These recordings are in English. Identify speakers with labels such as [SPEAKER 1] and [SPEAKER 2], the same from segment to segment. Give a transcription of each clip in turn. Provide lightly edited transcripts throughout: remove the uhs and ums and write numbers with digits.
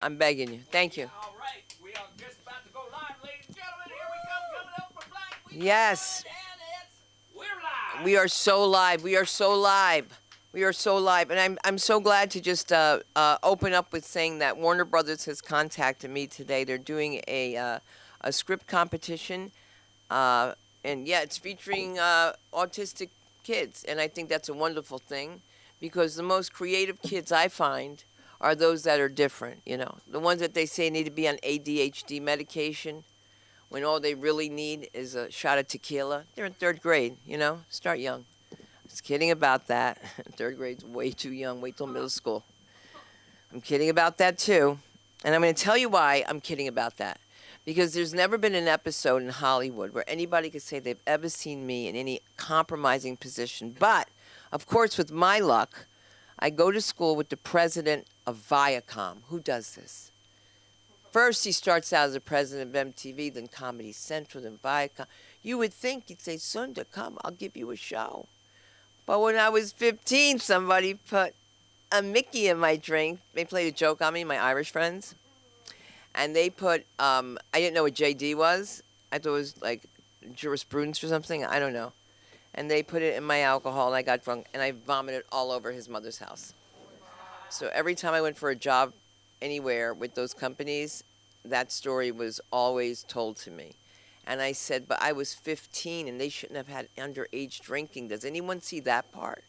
[SPEAKER 1] I'm begging you. Thank you.
[SPEAKER 2] All right, we are just about to go live, ladies and gentlemen. Here we come, coming up from Black Week.
[SPEAKER 1] Yes.
[SPEAKER 2] And we're live.
[SPEAKER 1] We are so live. We are so live. We are so live, and I'm so glad to just open up with saying that Warner Brothers has contacted me today. They're doing a script competition, and yeah, it's featuring autistic kids, and I think that's a wonderful thing because the most creative kids I find are those that are different. You know, the ones that they say need to be on ADHD medication when all they really need is a shot of tequila. They're in third grade. You know, start young. I was kidding about that. Third grade's way too young. Wait till middle school. I'm kidding about that too. And I'm going to tell you why I'm kidding about that. Because there's never been an episode in Hollywood where anybody could say they've ever seen me in any compromising position. But, of course, with my luck, I go to school with the president of Viacom. Who does this? First, he starts out as the president of MTV, then Comedy Central, then Viacom. You would think he'd say, Sunda, come, I'll give you a show. But when I was 15, somebody put a Mickey in my drink. They played a joke on me, my Irish friends. And they put, I didn't know what JD was. I thought it was like jurisprudence or something. I don't know. And they put it in my alcohol, and I got drunk, and I vomited all over his mother's house. So every time I went for a job anywhere with those companies, that story was always told to me. And I said, but I was 15 and they shouldn't have had underage drinking. Does anyone see that part?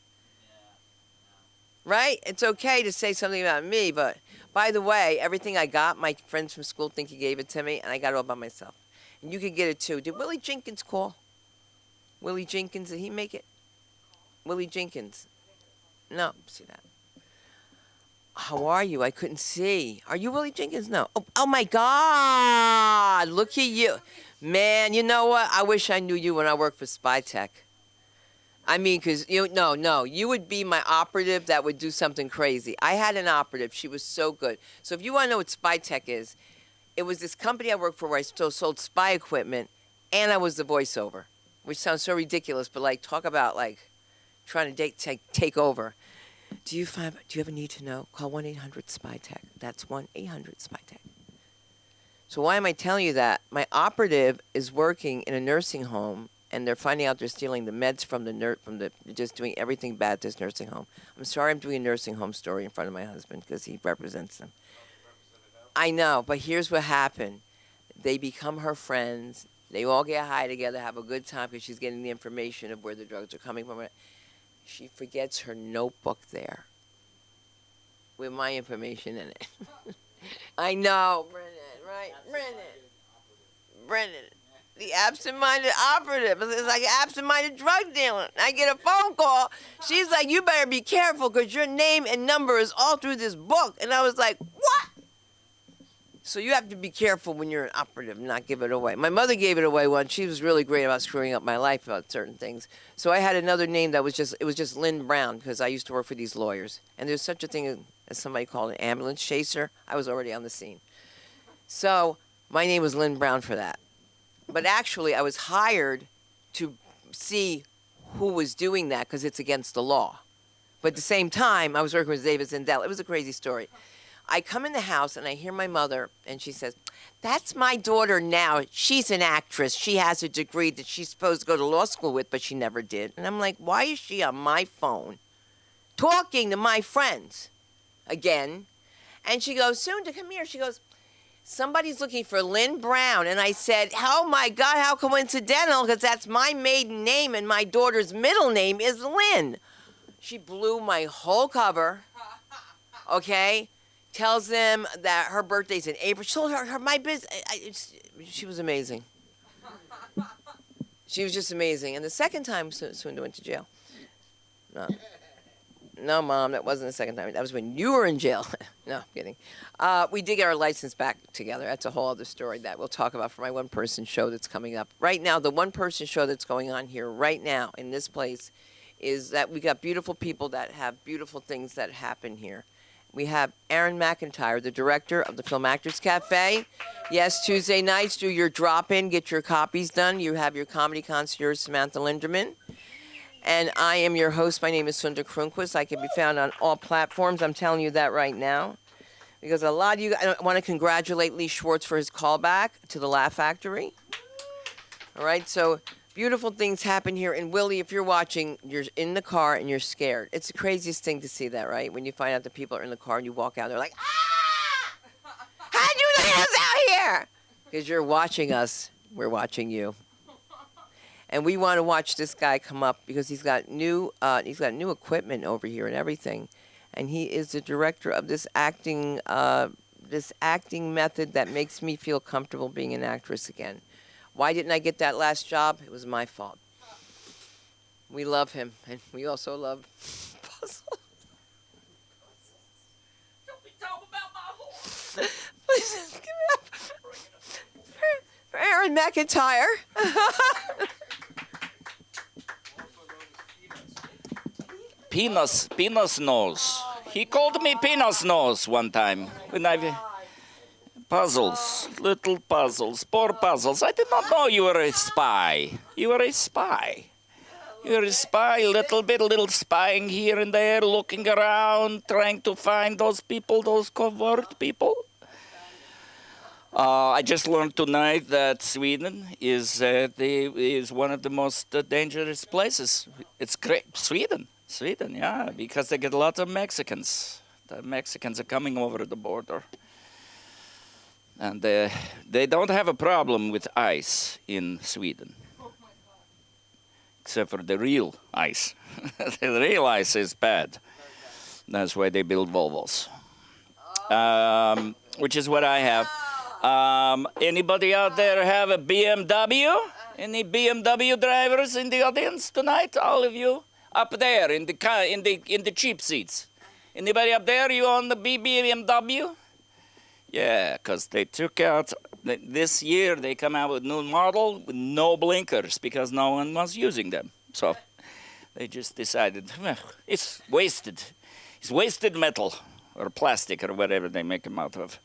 [SPEAKER 1] Right? It's okay to say something about me, but by the way, everything I got, my friends from school think he gave it to me, and I got it all by myself. And you could get it too. Did Willie Jenkins call? Willie Jenkins, did he make it? Willie Jenkins. No, see that. How are you? I couldn't see. Are you Willie Jenkins? No. Oh my God. Look at you. Man, you know what? I wish I knew you when I worked for Spy Tech. I mean, because, no. You would be my operative that would do something crazy. I had an operative. She was so good. So if you want to know what Spy Tech is, it was this company I worked for where I still sold spy equipment, and I was the voiceover, which sounds so ridiculous, but, like, talk about, like, trying to take over. Do you ever need to know? Call 1-800-SPY-TECH. That's 1-800-SPY-TECH. So why am I telling you that? My operative is working in a nursing home, and they're finding out they're stealing the meds from the just doing everything bad at this nursing home. I'm sorry I'm doing a nursing home story in front of my husband because he represents them. I know, but here's what happened. They become her friends. They all get high together, have a good time because she's getting the information of where the drugs are coming from. She forgets her notebook there with my information in it. I know, Brennan, right? Brennan. The absent-minded operative. It's like absent-minded drug dealer. I get a phone call. She's like, you better be careful because your name and number is all through this book. And I was like, what? So you have to be careful when you're an operative and not give it away. My mother gave it away once. She was really great about screwing up my life about certain things. So I had another name that was just Lynn Brown because I used to work for these lawyers. And there's such a thing as somebody called an ambulance chaser. I was already on the scene. So my name was Lynn Brown for that. But actually, I was hired to see who was doing that because it's against the law. But at the same time, I was working with David Zindel. It was a crazy story. I come in the house and I hear my mother, and she says, that's my daughter now. She's an actress. She has a degree that she's supposed to go to law school with, but she never did. And I'm like, why is she on my phone talking to my friends again? And she goes, Sunda, come here. She goes, somebody's looking for Lynn Brown. And I said, oh, my God, how coincidental, because that's my maiden name and my daughter's middle name is Lynn. She blew my whole cover, okay? Tells them that her birthday's in April. She told her my business. She was amazing. She was just amazing. And the second time, Sunda went to jail. No, Mom, that wasn't the second time. That was when you were in jail. No, I'm kidding. We did get our license back together. That's a whole other story that we'll talk about for my one-person show that's coming up. Right now, the one-person show that's going on here right now in this place is that we got beautiful people that have beautiful things that happen here. We have Aaron McIntyre, the director of the Film Actors Cafe. Yes, Tuesday nights, do your drop-in, get your copies done. You have your comedy concierge, Samantha Linderman. And I am your host. My name is Sunda Kronquist. I can be found on all platforms. I'm telling you that right now. because a lot of you, I want to congratulate Lee Schwartz for his callback to the Laugh Factory. All right, so beautiful things happen here. And Willie, if you're watching, you're in the car and you're scared. It's the craziest thing to see that, right? When you find out that people are in the car and you walk out, they're like, ah! How'd you let us out here? Because you're watching us, we're watching you. And we want to watch this guy come up because he's got new equipment over here and everything. And he is the director of this acting method that makes me feel comfortable being an actress again. Why didn't I get that last job? It was my fault. We love him, and we also love Puzzle.
[SPEAKER 2] Don't be talking about my horse.
[SPEAKER 1] Please give it up for Aaron McIntyre.
[SPEAKER 3] Penis nose. He called me penis nose one time when I puzzles, little puzzles, poor puzzles. I did not know you were a spy. You were a spy. You're a spy, little spying here and there, looking around, trying to find those people, those covert people. I just learned tonight that Sweden is one of the most dangerous places. It's great, Sweden, yeah, because they get lots of Mexicans. The Mexicans are coming over the border. And they don't have a problem with ice in Sweden. Except for the real ice. The real ice is bad. That's why they build Volvos. Which is what I have. Anybody out there have a BMW? Any BMW drivers in the audience tonight? All of you? Up there in the cheap seats. Anybody up there? You on the BMW? Yeah, because they took out, this year they come out with new model with no blinkers because no one was using them. So they just decided, well, it's wasted. It's wasted metal or plastic or whatever they make them out of.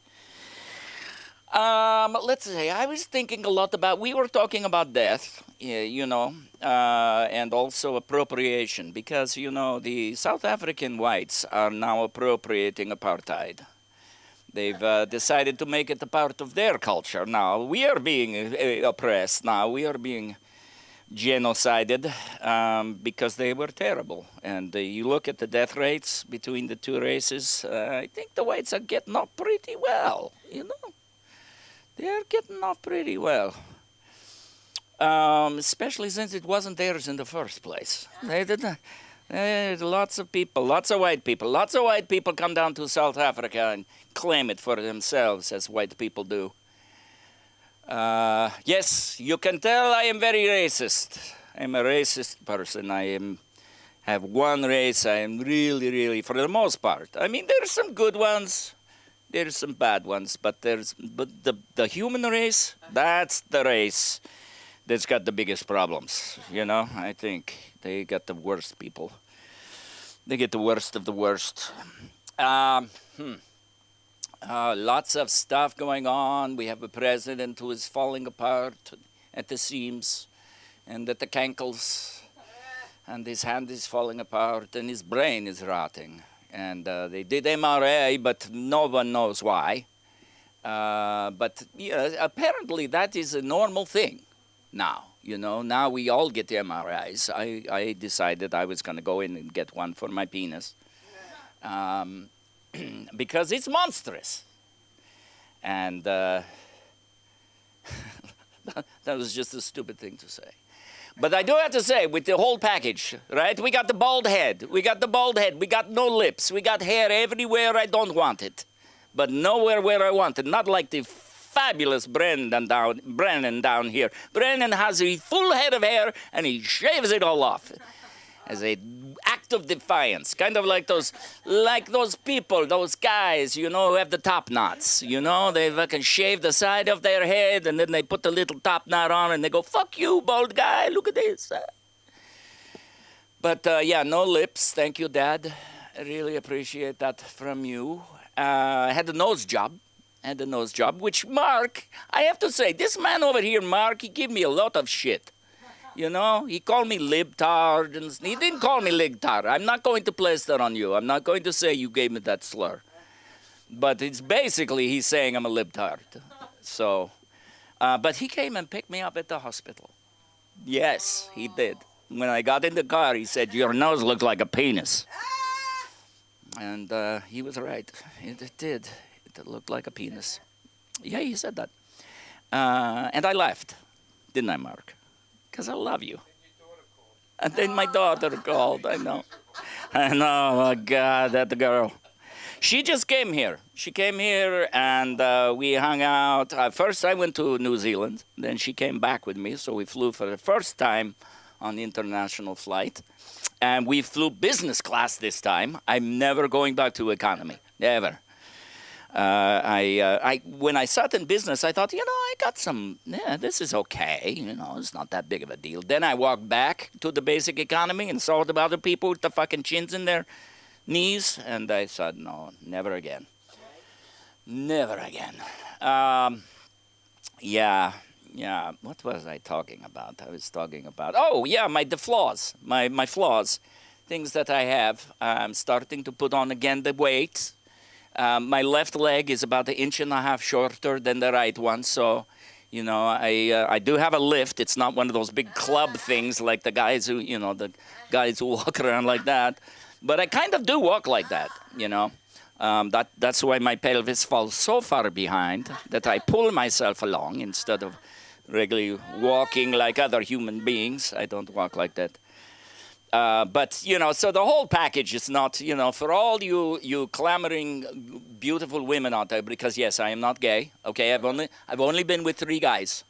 [SPEAKER 3] Let's say, I was thinking a lot about, we were talking about death, you know, and also appropriation because, you know, the South African whites are now appropriating apartheid. They've decided to make it a part of their culture. Now, we are being oppressed. Now, we are being genocided because they were terrible. And you look at the death rates between the two races, I think the whites are getting off pretty well, you know. They're getting off pretty well. Especially since it wasn't theirs in the first place. They didn't. Lots of people, lots of white people come down to South Africa and claim it for themselves, as white people do. Yes, you can tell I am very racist. I'm a racist person. Have one race. I am really, for the most part. I mean, there's some good ones, there's some bad ones, but the human race, that's the race that's got the biggest problems. You know, I think they got the worst people. They get the worst of the worst. Lots of stuff going on. We have a president who is falling apart at the seams and at the cankles. And his hand is falling apart and his brain is rotting. And they did MRI, but no one knows why. But yeah, apparently that is a normal thing now. You know, now we all get the MRIs. I decided I was going to go in and get one for my penis. Because it's monstrous. And that was just a stupid thing to say. But I do have to say, with the whole package, right? We got the bald head. We got no lips. We got hair everywhere I don't want it. But nowhere where I want it. Not like the fabulous Brennan down here. Brennan has a full head of hair, and he shaves it all off. As an act of defiance, kind of like those people, those guys, you know, who have the top knots. You know, they fucking shave the side of their head, and then they put the little top knot on, and they go, "Fuck you, bald guy! Look at this." But yeah, no lips. Thank you, Dad. I really appreciate that from you. I had a nose job. Which Mark, I have to say, this man over here, Mark, he gave me a lot of shit. You know, he called me libtard, and he didn't call me libtard. I'm not going to place that on you. I'm not going to say you gave me that slur. But it's basically he's saying I'm a libtard. So, but he came and picked me up at the hospital. Yes, he did. When I got in the car, he said, "Your nose looked like a penis." And he was right. It did. It looked like a penis. Yeah, he said that. And I left, didn't I, Mark? Because I love you. And then my daughter called. I know. I know. Oh, God, that girl. She just came here. She came here and we hung out. First, I went to New Zealand. Then she came back with me. So we flew for the first time on the international flight. And we flew business class this time. I'm never going back to economy. Never. When I sat in business, I thought, I got this is okay. It's not that big of a deal. Then I walked back to the basic economy and saw the other people with the fucking chins in their knees, and I said, no, never again. Never again. Yeah. What was I talking about? I was talking about, the flaws. My flaws, things that I have. I'm starting to put on again the weight. My left leg is about 1.5 inches shorter than the right one, so I do have a lift. It's not one of those big club things like the guys who walk around like that. But I kind of do walk like that, That's why my pelvis falls so far behind that I pull myself along instead of regularly walking like other human beings. I don't walk like that. But so the whole package is not, for all you clamoring beautiful women out there, because yes, I am not gay. Okay, I've only been with 3 guys.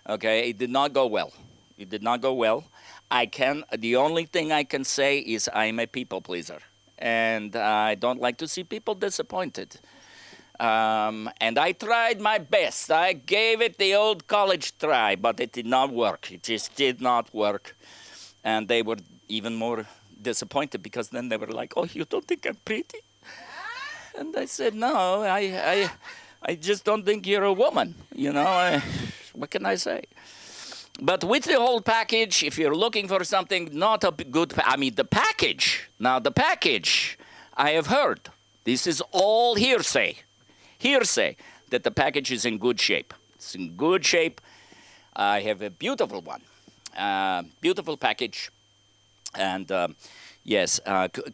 [SPEAKER 3] Okay, it did not go well. It did not go well. The only thing I can say is I'm a people pleaser, and I don't like to see people disappointed. And I tried my best. I gave it the old college try, but it did not work. It just did not work. And they were even more disappointed because then they were like, "Oh, you don't think I'm pretty?" And I said, "No, I just don't think you're a woman. What can I say?" But with the whole package, if you're looking for something not a good, the package. Now the package, I have heard. This is all hearsay that the package is in good shape. It's in good shape. I have a beautiful one. Beautiful package. And yes,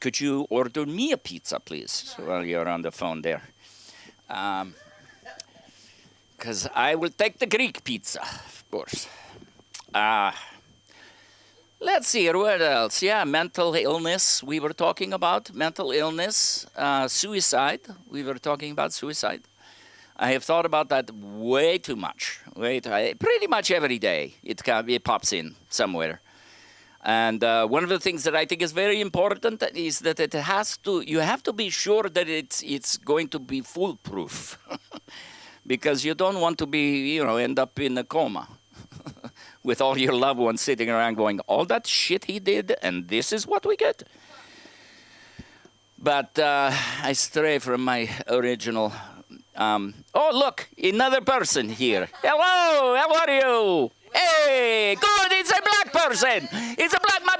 [SPEAKER 3] could you order me a pizza, please, while you're on the phone there? Because I will take the Greek pizza, of course. Let's see here, what else? Yeah, mental illness. We were talking about mental illness, suicide. We were talking about suicide. I have thought about that way too much. Pretty much every day it pops in somewhere. And one of the things that I think is very important is that you have to be sure that it's going to be foolproof. Because you don't want to be, end up in a coma with all your loved ones sitting around going, all that shit he did, and this is what we get. But I stray from my original. Oh, look, another person here. Hello, how are you? Hey, good, it's a black person. It's my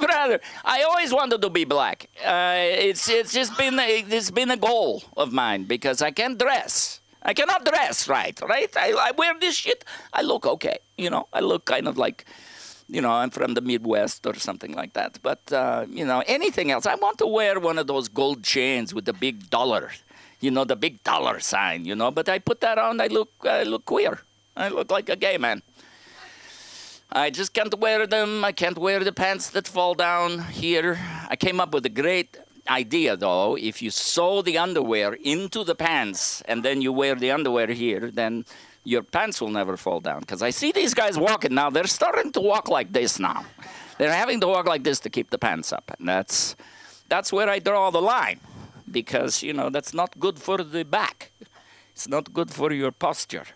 [SPEAKER 3] brother. I always wanted to be black. It's been a goal of mine because I can't dress. I cannot dress right? I wear this shit. I look okay, I look kind of like, I'm from the Midwest or something like that. But, anything else. I want to wear one of those gold chains with the big dollar, the big dollar sign, But I put that on, I look queer. I look like a gay man. I just can't wear them. I can't wear the pants that fall down here. I came up with a great idea, though. If you sew the underwear into the pants and then you wear the underwear here, then your pants will never fall down. Because I see these guys walking now. They're starting to walk like this now. They're having to walk like this to keep the pants up. And that's where I draw the line. Because, that's not good for the back. It's not good for your posture.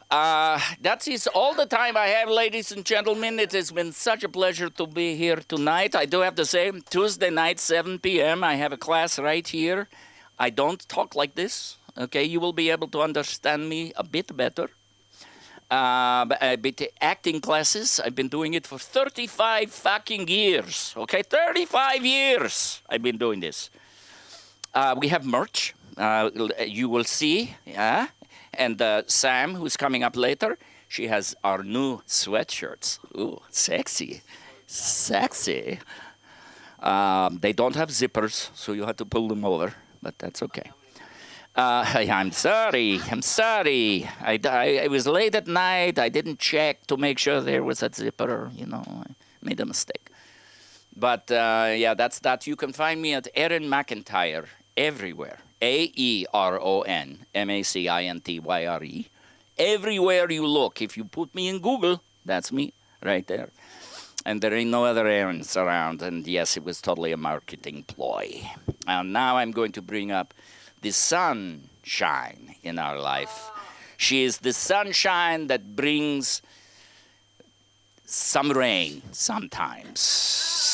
[SPEAKER 3] That is all the time I have, ladies and gentlemen. It has been such a pleasure to be here tonight. I do have to say, Tuesday night, 7 p.m., I have a class right here. I don't talk like this, okay? You will be able to understand me a bit better. Acting classes, I've been doing it for 35 fucking years, okay? 35 years I've been doing this. We have merch. You will see. Yeah. And Sam, who's coming up later, she has our new sweatshirts. Ooh, sexy. Sexy. They don't have zippers, so you have to pull them over, but that's okay. I'm sorry. I was late at night. I didn't check to make sure there was a zipper. I made a mistake. But yeah, that's that. You can find me at Aaron McIntyre everywhere. AERON MACINTYRE. Everywhere you look. If you put me in Google, that's me right there. And there ain't no other Aarons around. And yes, it was totally a marketing ploy. And now I'm going to bring up the sunshine in our life. She is the sunshine that brings some rain sometimes.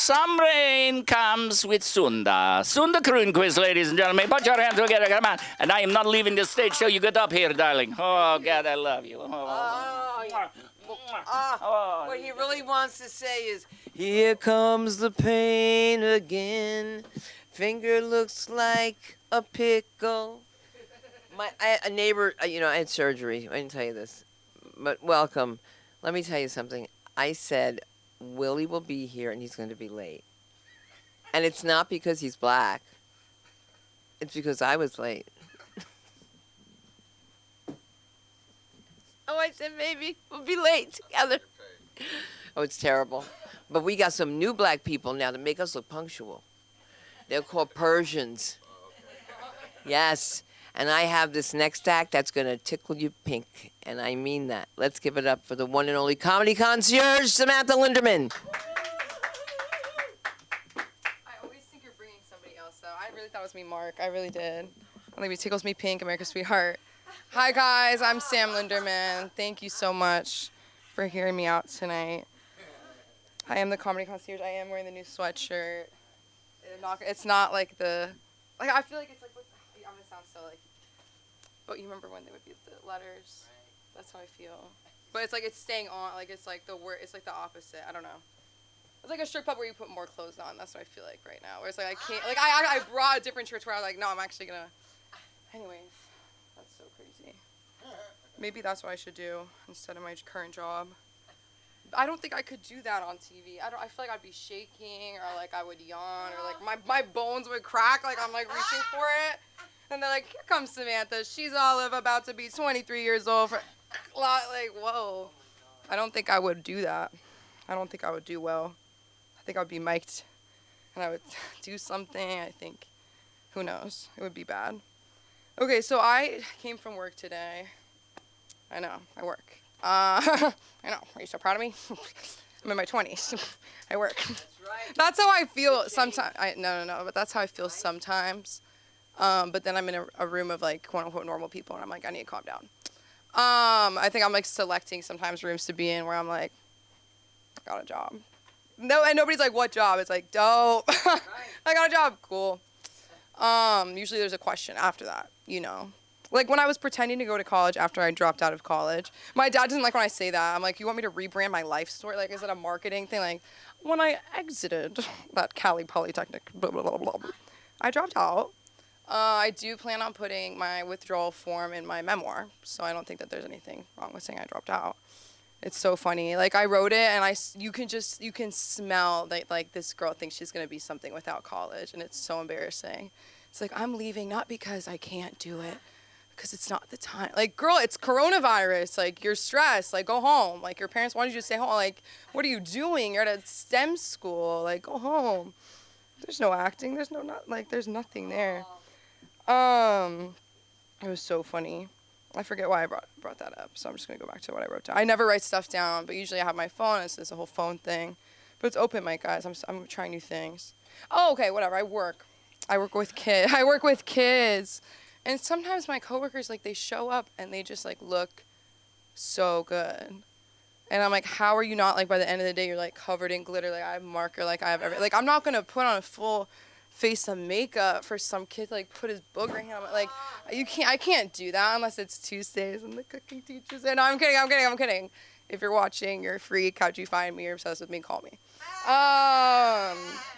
[SPEAKER 3] Some rain comes with Sunda. Sunda Kroonquist, ladies and gentlemen. Put your hands together, come on. And I am not leaving the stage till you get up here, darling. Oh, God, I love you.
[SPEAKER 1] What he really wants to say is, here comes the pain again. Finger looks like a pickle. A neighbor, I had surgery. I didn't tell you this, but welcome. Let me tell you something. I said, Willie will be here and he's going to be late. And it's not because he's black. It's because I was late. Oh, I said maybe we'll be late together. Oh, it's terrible. But we got some new black people now to make us look punctual. They're called Persians. Yes. And I have this next act that's going to tickle you pink. And I mean that. Let's give it up for the one and only comedy concierge, Samantha Linderman.
[SPEAKER 4] I always think you're bringing somebody else, though. I really thought it was me, Mark. I really did. I think it tickles me pink, America's sweetheart. Hi, guys. I'm Sam Linderman. Thank you so much for hearing me out tonight. I am the comedy concierge. I am wearing the new sweatshirt. It's not like the... I feel like it's like... I'm going to sound so but you remember when they would be the letters? That's how I feel. But it's like it's staying on. It's like the word. It's like the opposite. I don't know. It's like a strip club where you put more clothes on. That's what I feel like right now. Where it's like I can't. I brought a different shirts where I was like, no, I'm actually gonna. Anyways, that's so crazy. Maybe that's what I should do instead of my current job. I don't think I could do that on TV. I feel like I'd be shaking or I would yawn or my bones would crack I'm reaching for it. And they're like, here comes Samantha. She's Olive, about to be 23 years old. Whoa. I don't think I would do that. I don't think I would do well. I think I would be mic'd and I would do something. I think, who knows? It would be bad. Okay, so I came from work today. I know, I work. I know. Are you so proud of me? I'm in my 20s. I work. That's right. That's how I feel sometimes. No, but that's how I feel sometimes. But then I'm in a room of quote unquote normal people, and I'm like, I need to calm down. I think I'm selecting sometimes rooms to be in where I'm like, I got a job. No, and nobody's like, what job? It's like, dope. Right. I got a job. Cool. Usually there's a question after that, when I was pretending to go to college after I dropped out of college, my dad doesn't like when I say that. I'm like, you want me to rebrand my life story? Is it a marketing thing? When I exited that Cali Polytechnic, blah, blah, blah, blah, I dropped out. I do plan on putting my withdrawal form in my memoir, so I don't think that there's anything wrong with saying I dropped out. It's so funny. I wrote it, and you can smell that this girl thinks she's gonna be something without college, and it's so embarrassing. It's I'm leaving not because I can't do it, because it's not the time. Girl, it's coronavirus. You're stressed. Go home. Your parents wanted you to stay home. What are you doing? You're at a STEM school. Go home. There's no acting. There's there's nothing there. It was so funny. I forget why I brought that up, so I'm just going to go back to what I wrote down. I never write stuff down, but usually I have my phone. It's a whole phone thing. But it's open mic, guys. I'm trying new things. Oh, okay, whatever. I work with kids. And sometimes my coworkers, they show up and they just, look so good. And I'm like, how are you not, by the end of the day, you're, covered in glitter. I have marker, I have everything. I'm not going to put on a full face of makeup for some kid to, put his booger hand on. I can't do that unless it's Tuesdays and the cooking teachers. And no, I'm kidding. If you're watching, you're a freak. How'd you find me? You're obsessed with me, call me.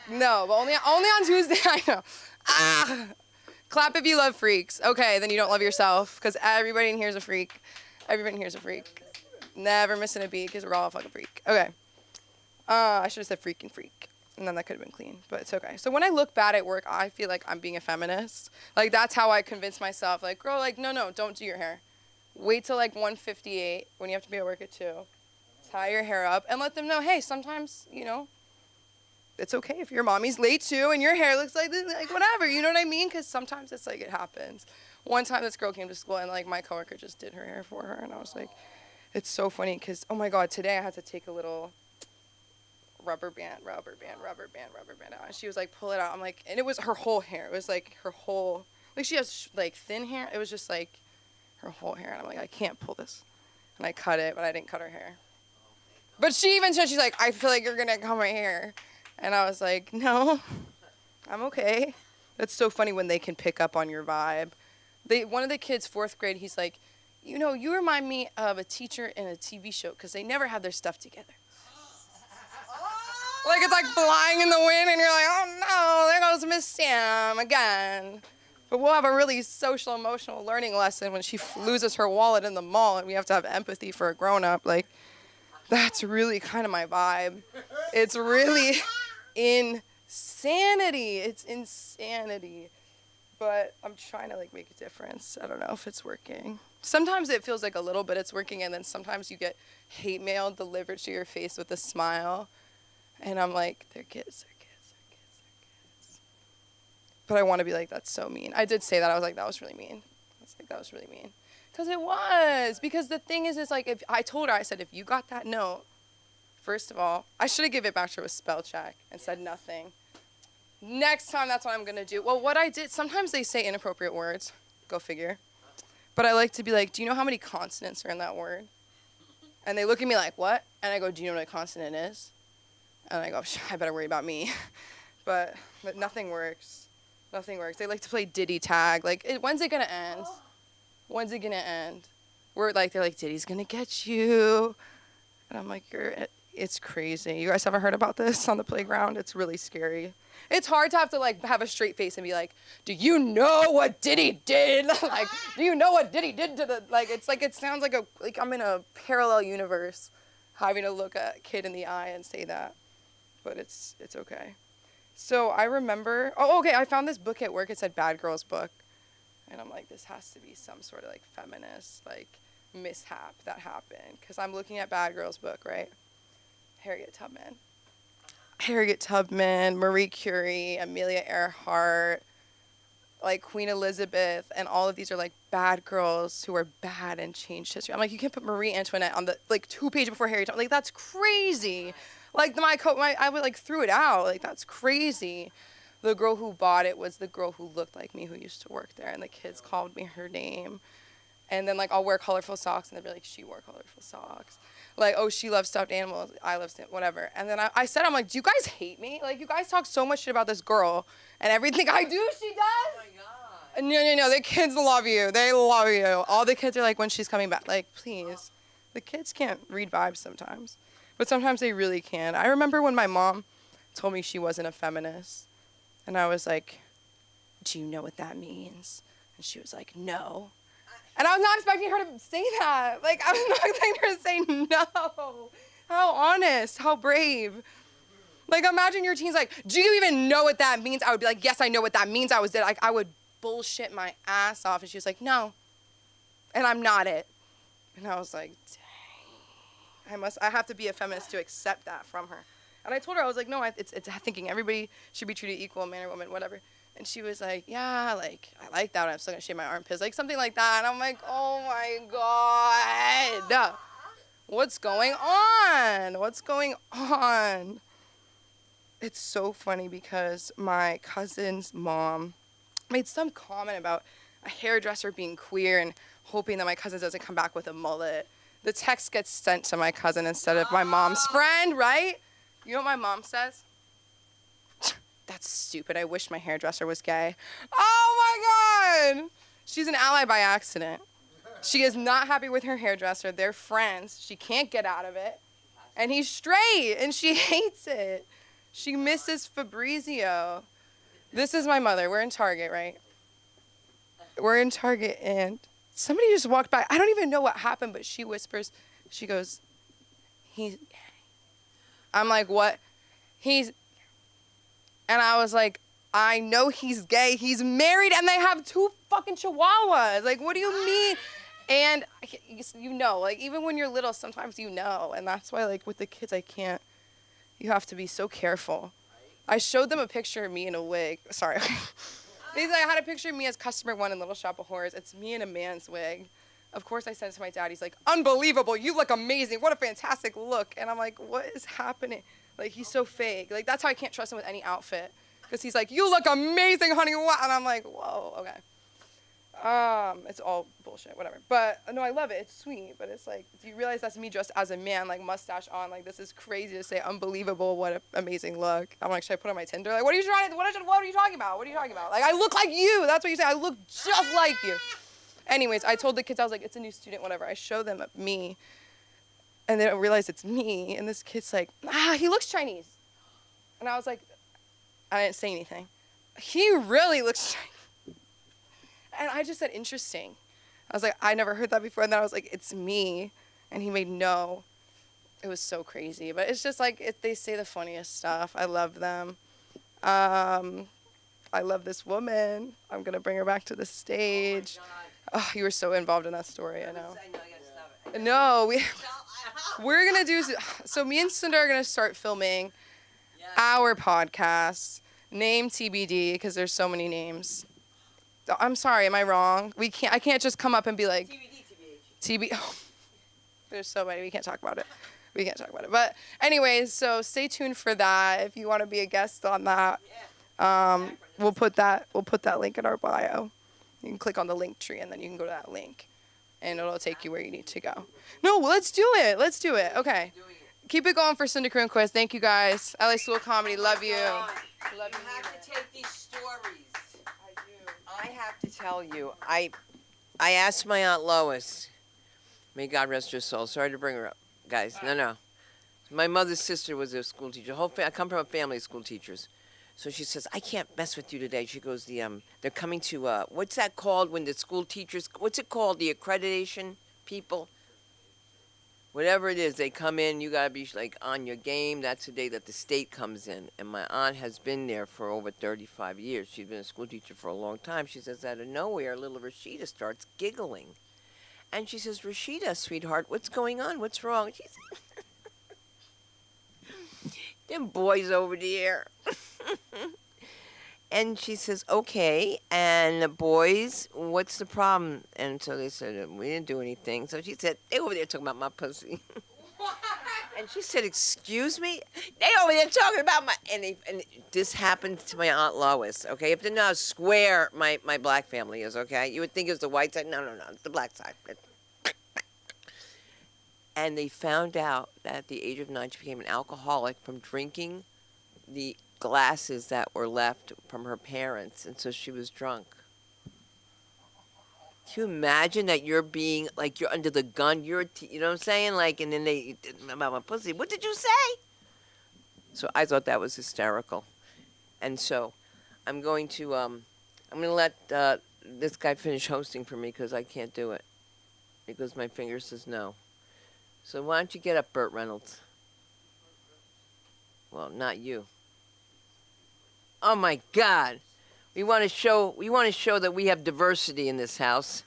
[SPEAKER 4] No, but only on Tuesday, I know. Clap if you love freaks. Okay, then you don't love yourself, because everybody in here is a freak. Everybody in here is a freak. Never missing a beat, because we're all a fucking freak. Okay. I should have said freak and freak, and then that could have been clean, but it's okay. So when I look bad at work, I feel like I'm being a feminist. Like, that's how I convince myself. Like, girl, like, no, don't do your hair. Wait till, like, 1:58 when you have to be at work at 2. Tie your hair up and let them know, hey, sometimes, you know, it's okay if your mommy's late too and your hair looks like this, like whatever, you know what I mean? Because sometimes it's like it happens. One time this girl came to school and like my coworker just did her hair for her, and I was like, it's so funny because, oh my God, today I had to take a little rubber band out. And she was like, pull it out. I'm like, and it was her whole hair. It was like her whole, like she has like thin hair. It was just like her whole hair. And I'm like, I can't pull this. And I cut it, but I didn't cut her hair. But she even said, she's like, I feel like you're going to cut my hair. And I was like, no, I'm okay. That's so funny when they can pick up on your vibe. One of the kids, 4th grade, he's like, you know, you remind me of a teacher in a TV show because they never have their stuff together. Like it's like flying in the wind and you're like, oh no, there goes Miss Sam again. But we'll have a really social, emotional learning lesson when she loses her wallet in the mall and we have to have empathy for a grown-up. Like, that's really kind of my vibe. It's really insanity. It's insanity. But I'm trying to like make a difference. I don't know if it's working. Sometimes it feels like a little bit it's working, and then sometimes you get hate mail delivered to your face with a smile. And I'm like, they're kids. But I want to be like, that's so mean. I did say that. I was like, that was really mean. Because it was. Because the thing is like, if I told her, I said, if you got that note, first of all, I should have given it back to her with spell check and said nothing. Next time, that's what I'm going to do. Well, what I did, sometimes they say inappropriate words. Go figure. But I like to be like, do you know how many consonants are in that word? And they look at me like, what? And I go, do you know what a consonant is? And I go, I better worry about me. But nothing works. Nothing works. They like to play Diddy tag. Like, when's it going to end? When's it going to end? They're like, Diddy's going to get you. And I'm like, it's crazy. You guys haven't heard about this on the playground? It's really scary. It's hard to have to, like, have a straight face and be like, do you know what Diddy did? Like, do you know what Diddy did to the, like, it's like, it sounds like I'm in a parallel universe having to look a kid in the eye and say that. But it's okay. So I remember, okay, I found this book at work. It said Bad Girls Book. And I'm like, this has to be some sort of, like, feminist, like, mishap that happened. Because I'm looking at Bad Girls Book, right? Harriet Tubman, Marie Curie, Amelia Earhart, like Queen Elizabeth, and all of these are, like, bad girls who are bad and changed history. I'm like, you can't put Marie Antoinette on the, like, 2 pages before Harriet Tubman. Like, that's crazy. Like, I would, like, threw it out. Like, that's crazy. The girl who bought it was the girl who looked like me who used to work there, and the kids called me her name. And then, like, I'll wear colorful socks, and they'll be like, she wore colorful socks. Like, oh, she loves stuffed animals. I love whatever. And then I said, I'm like, do you guys hate me? Like, you guys talk so much shit about this girl, and everything I do, she does? Oh, my God. No. The kids love you. They love you. All the kids are like, when she's coming back. Like, please. The kids can't read vibes sometimes. But sometimes they really can. I remember when my mom told me she wasn't a feminist. And I was like, do you know what that means? And she was like, no. And I was not expecting her to say that. Like, I was not expecting her to say no. How honest, how brave. Like, imagine your teen's like, do you even know what that means? I would be like, yes, I know what that means. I would bullshit my ass off. And she was like, no. And I'm not it. And I was like, dang. I have to be a feminist to accept that from her. And I told her, I was like, no, it's thinking everybody should be treated equal, man or woman, whatever. And she was like, yeah, like, I like that. I'm still going to shave my armpits. Like, something like that. And I'm like, oh, my God. What's going on? What's going on? It's so funny because my cousin's mom made some comment about a hairdresser being queer and hoping that my cousin doesn't come back with a mullet. The text gets sent to my cousin instead of my mom's friend, right? You know what my mom says? That's stupid. I wish my hairdresser was gay. Oh, my God. She's an ally by accident. She is not happy with her hairdresser. They're friends. She can't get out of it. And he's straight, and she hates it. She misses Fabrizio. This is my mother. We're in Target, right? we're in Target and somebody just walked by. I don't even know what happened, but she whispers, she goes, he's gay. I'm like, what? And I was like, I know he's gay. He's married and they have 2 fucking chihuahuas. Like, what do you mean? And you know, like, even when you're little, sometimes you know. And that's why, like, with the kids, you have to be so careful. I showed them a picture of me in a wig. Sorry. I had a picture of me as customer 1 in Little Shop of Horrors. It's me in a man's wig. Of course, I sent it to my dad. He's like, unbelievable. You look amazing. What a fantastic look. And I'm like, what is happening? Like, he's so fake. Like, that's how I can't trust him with any outfit. Because he's like, you look amazing, honey. What? And I'm like, whoa, okay. It's all bullshit, whatever. But, no, I love it. It's sweet. But it's like, do you realize that's me dressed as a man, like, mustache on? Like, this is crazy to say, unbelievable. What an amazing look. I'm like, should I put on my Tinder? Like, what are you talking about? What are you talking about? Like, I look like you. That's what you say. I look just like you. Anyways, I told the kids, I was like, it's a new student, whatever. I show them me, and they don't realize it's me. And this kid's like, he looks Chinese. And I was like, I didn't say anything. He really looks Chinese. And I just said, interesting. I was like, I never heard that before. And then I was like, it's me. And he made no. It was so crazy. But it's just like, they say the funniest stuff. I love them. I love this woman. I'm going to bring her back to the stage. Oh, you were so involved in that story, I know. No, we're going to do, so me and Cinder are going to start filming our podcast, name TBD, because there's so many names. I'm sorry, am I wrong? I can't just come up and be like, TBD. Oh, there's so many, we can't talk about it. But anyways, so stay tuned for that if you want to be a guest on that. We'll put that link in our bio. You can click on the link tree and then you can go to that link and it'll take you where you need to go. No, let's do it. Okay. Keep it going for Cinder Crew and Quiz. Thank you guys. LA School of Comedy. Love you.
[SPEAKER 1] You have to take these stories.
[SPEAKER 4] I do.
[SPEAKER 1] I have to tell you, I asked my Aunt Lois, may God rest her soul. Sorry to bring her up. Guys, no. My mother's sister was a school teacher. I come from a family of school teachers. So she says, I can't mess with you today. She goes, they're coming to, what's that called when the school teachers, what's it called, the accreditation people? Whatever it is, they come in, you got to be, like, on your game. That's the day that the state comes in. And my aunt has been there for over 35 years. She's been a school teacher for a long time. She says, out of nowhere, little Rashida starts giggling. And she says, Rashida, sweetheart, what's going on? What's wrong? She said, them boys over there. And she says, okay, and the boys, what's the problem? And so they said, we didn't do anything. So she said, they over there talking about my pussy. And she said, excuse me? They over there talking about my, and this happened to my Aunt Lois, okay? If they know how square my black family is, okay? You would think it was the white side. No, it's the black side. And they found out that at the age of 9, she became an alcoholic from drinking the glasses that were left from her parents, and so she was drunk. Can you imagine that you're being, like, you're under the gun, you know what I'm saying? Like, and then they, about my pussy, what did you say? So I thought that was hysterical. And so I'm going to let this guy finish hosting for me because I can't do it. Because my finger says no. So why don't you get up, Burt Reynolds? Well, not you. Oh my God. We want to show that we have diversity in this house.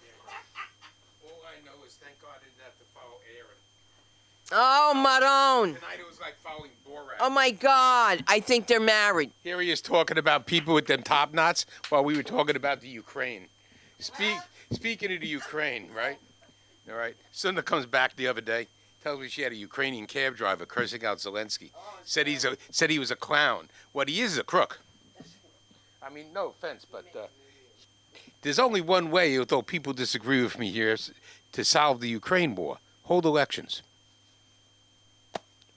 [SPEAKER 2] All I know is thank God I didn't have to follow Aaron.
[SPEAKER 1] Oh, Maron.
[SPEAKER 2] Tonight it was like following Borat.
[SPEAKER 1] Oh my God. I think they're married.
[SPEAKER 2] Here he is talking about people with them top knots while we were talking about the Ukraine. Speaking of the Ukraine, right? All right. Sunda comes back the other day, tells me she had a Ukrainian cab driver cursing out Zelensky. Said he was a clown. What he is a crook. I mean, no offense, but there's only one way, although people disagree with me here, to solve the Ukraine war. Hold elections.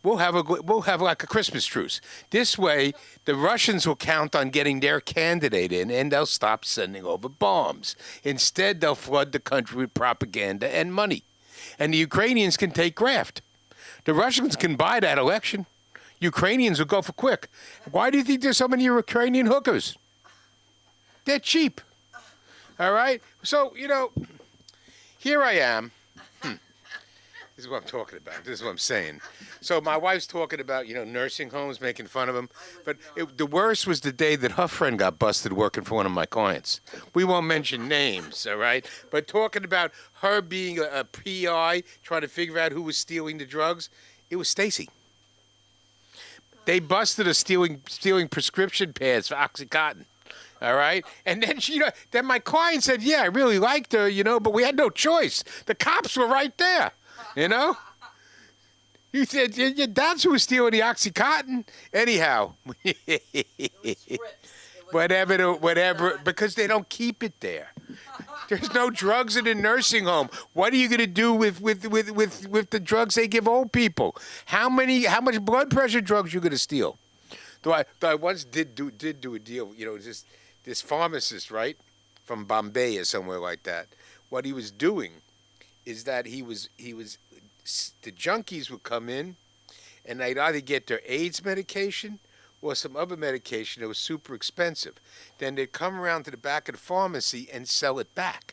[SPEAKER 2] We'll have like a Christmas truce. This way, the Russians will count on getting their candidate in, and they'll stop sending over bombs. Instead, they'll flood the country with propaganda and money, and the Ukrainians can take graft. The Russians can buy that election. Ukrainians will go for quick. Why do you think there's so many Ukrainian hookers? They're cheap. All right? So, here I am. This is what I'm talking about. This is what I'm saying. So my wife's talking about, nursing homes, making fun of them. But the worst was the day that her friend got busted working for one of my clients. We won't mention names, all right? But talking about her being a PI, trying to figure out who was stealing the drugs, it was Stacy. They busted her stealing prescription pads for OxyContin. All right, and then then my client said, "Yeah, I really liked her, but we had no choice. The cops were right there, You said that's who was stealing the OxyContin. Anyhow, whatever, because they don't keep it there. There's no drugs in a nursing home. What are you going to do with the drugs they give old people? How much blood pressure drugs you going to steal? Though I once did do a deal. This pharmacist, right, from Bombay or somewhere like that. What he was doing is that he was the junkies would come in, and they'd either get their AIDS medication or some other medication that was super expensive. Then they'd come around to the back of the pharmacy and sell it back.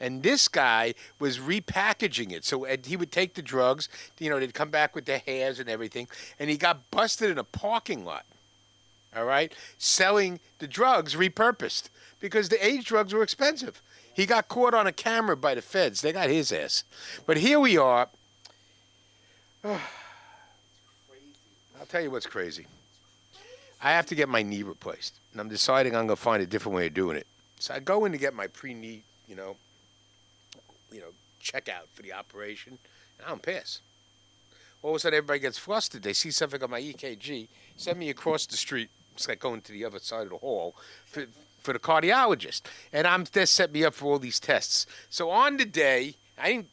[SPEAKER 2] And this guy was repackaging it. So he would take the drugs, they'd come back with their hairs and everything, and he got busted in a parking lot, all right, selling the drugs repurposed because the AIDS drugs were expensive. He got caught on a camera by the feds. They got his ass. But here we are. I'll tell you what's crazy. I have to get my knee replaced, and I'm deciding I'm going to find a different way of doing it. So I go in to get my pre-knee, checkout for the operation, and I don't pass. All of a sudden, everybody gets flustered. They see something on my EKG, send me across the street. It's like going to the other side of the hall for the cardiologist, and they set me up for all these tests. So on the day, the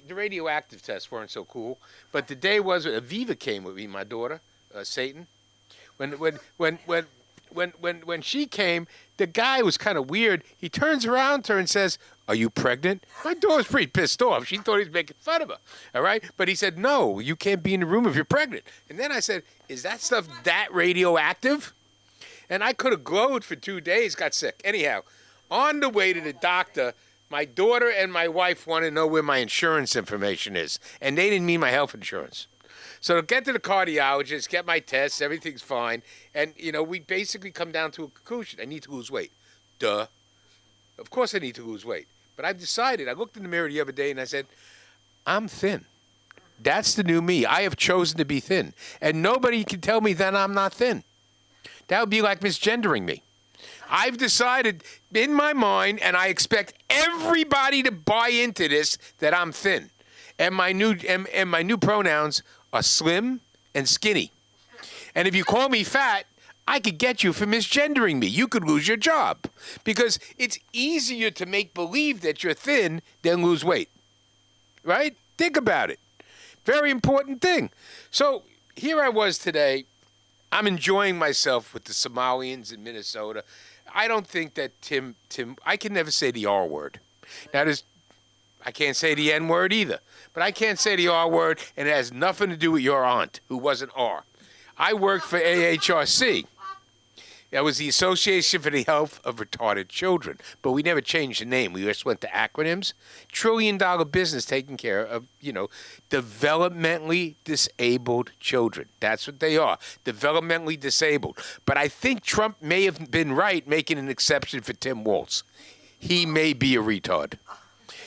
[SPEAKER 2] radioactive tests weren't so cool, but the day was Aviva came with me, my daughter, Satan. When she came, the guy was kind of weird. He turns around to her and says, "Are you pregnant?" My daughter's pretty pissed off. She thought he was making fun of her, all right? But he said, "No, you can't be in the room if you're pregnant." And then I said, "Is that stuff that radioactive?" And I could have glowed for 2 days, got sick. Anyhow, on the way to the doctor, my daughter and my wife want to know where my insurance information is. And they didn't mean my health insurance. So to get to the cardiologist, get my tests, everything's fine. And, we basically come down to a conclusion. I need to lose weight. Duh. Of course I need to lose weight. But I've decided, I looked in the mirror the other day and I said, I'm thin. That's the new me. I have chosen to be thin. And nobody can tell me that I'm not thin. That would be like misgendering me. I've decided in my mind, and I expect everybody to buy into this, that I'm thin. And my new pronouns are slim and skinny. And if you call me fat, I could get you for misgendering me. You could lose your job. Because it's easier to make believe that you're thin than lose weight. Right? Think about it. Very important thing. So here I was today. I'm enjoying myself with the Somalians in Minnesota. I don't think that Tim, I can never say the R word. Now, I can't say the N word either, but I can't say the R word, and it has nothing to do with your aunt, who wasn't R. I worked for AHRC. That was the Association for the Health of Retarded Children, but we never changed the name. We just went to acronyms. $1 trillion business taking care of, developmentally disabled children. That's what they are, developmentally disabled. But I think Trump may have been right making an exception for Tim Walz. He may be a retard.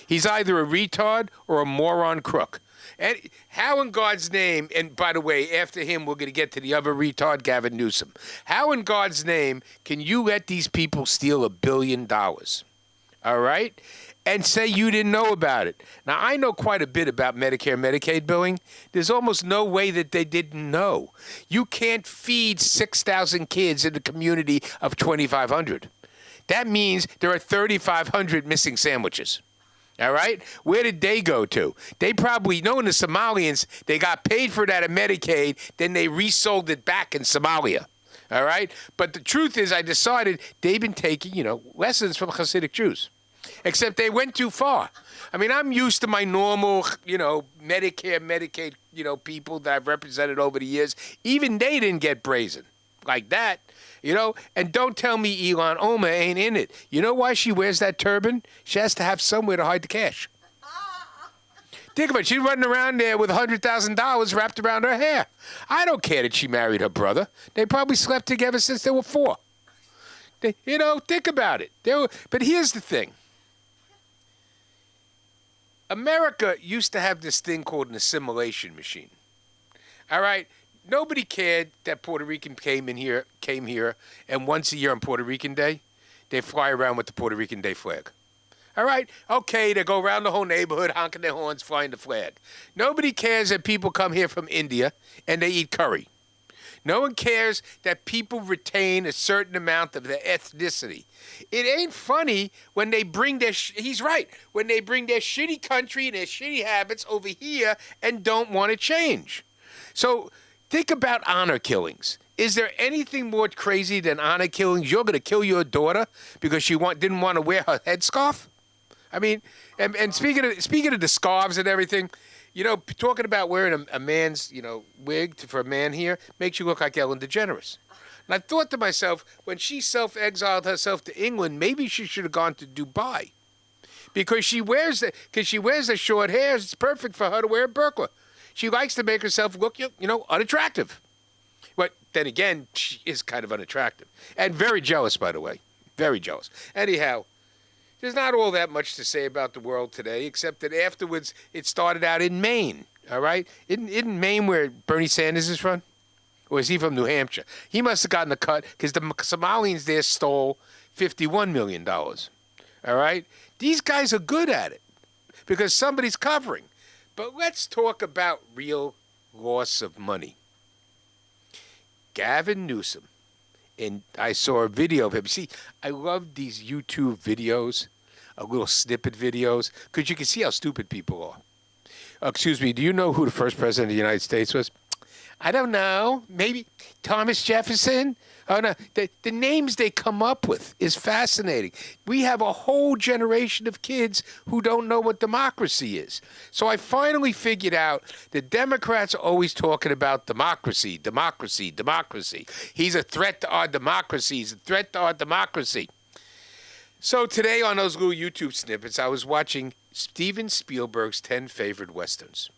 [SPEAKER 2] He's either a retard or a moron crook. And how in God's name, and by the way, after him, we're going to get to the other retard, Gavin Newsom. How in God's name can you let these people steal $1 billion? All right? And say you didn't know about it. Now, I know quite a bit about Medicare and Medicaid billing. There's almost no way that they didn't know. You can't feed 6,000 kids in a community of 2,500. That means there are 3,500 missing sandwiches. All right? Where did they go to? They probably, knowing the Somalians, they got paid for that in Medicaid, then they resold it back in Somalia. All right? But the truth is, I decided they've been taking, lessons from Hasidic Jews. Except they went too far. I mean, I'm used to my normal, Medicare, Medicaid, people that I've represented over the years. Even they didn't get brazen like that. You know, and don't tell me Elon Oma ain't in it. You know why she wears that turban? She has to have somewhere to hide the cash. Think of it. She's running around there with $100,000 wrapped around her hair. I don't care that she married her brother. They probably slept together since they were 4. You know, think about it. But here's the thing. America used to have this thing called an assimilation machine. All right? Nobody cared that Puerto Rican came here, and once a year on Puerto Rican Day, they fly around with the Puerto Rican Day flag. All right? Okay, they go around the whole neighborhood honking their horns, flying the flag. Nobody cares that people come here from India and they eat curry. No one cares that people retain a certain amount of their ethnicity. It ain't funny when they bring their, he's right, when they bring their shitty country and their shitty habits over here and don't want to change. So think about honor killings. Is there anything more crazy than honor killings? You're going to kill your daughter because she didn't want to wear her headscarf? I mean, and speaking of the scarves and everything, you know, talking about wearing a man's, you know, wig for a man here makes you look like Ellen DeGeneres. And I thought to myself, when she self-exiled herself to England, maybe she should have gone to Dubai, because she wears the short hair. It's perfect for her to wear a burqa. She likes to make herself look, you know, unattractive. But then again, she is kind of unattractive and very jealous, by the way, very jealous. Anyhow. There's not all that much to say about the world today, except that afterwards it started out in Maine, all right? Isn't Maine where Bernie Sanders is from? Or is he from New Hampshire? He must have gotten a cut because the Somalians there stole $51 million, all right? These guys are good at it because somebody's covering. But let's talk about real loss of money. Gavin Newsom. And I saw a video of him. See, I love these YouTube videos, little snippet videos, because you can see how stupid people are. Excuse me, do you know who the first president of the United States was? I don't know. Maybe Thomas Jefferson? Oh, no. The names they come up with is fascinating. We have a whole generation of kids who don't know what democracy is. So I finally figured out the Democrats are always talking about democracy, democracy, democracy. He's a threat to our democracy. He's a threat to our democracy. So today on those little YouTube snippets, I was watching Steven Spielberg's 10 favorite Westerns.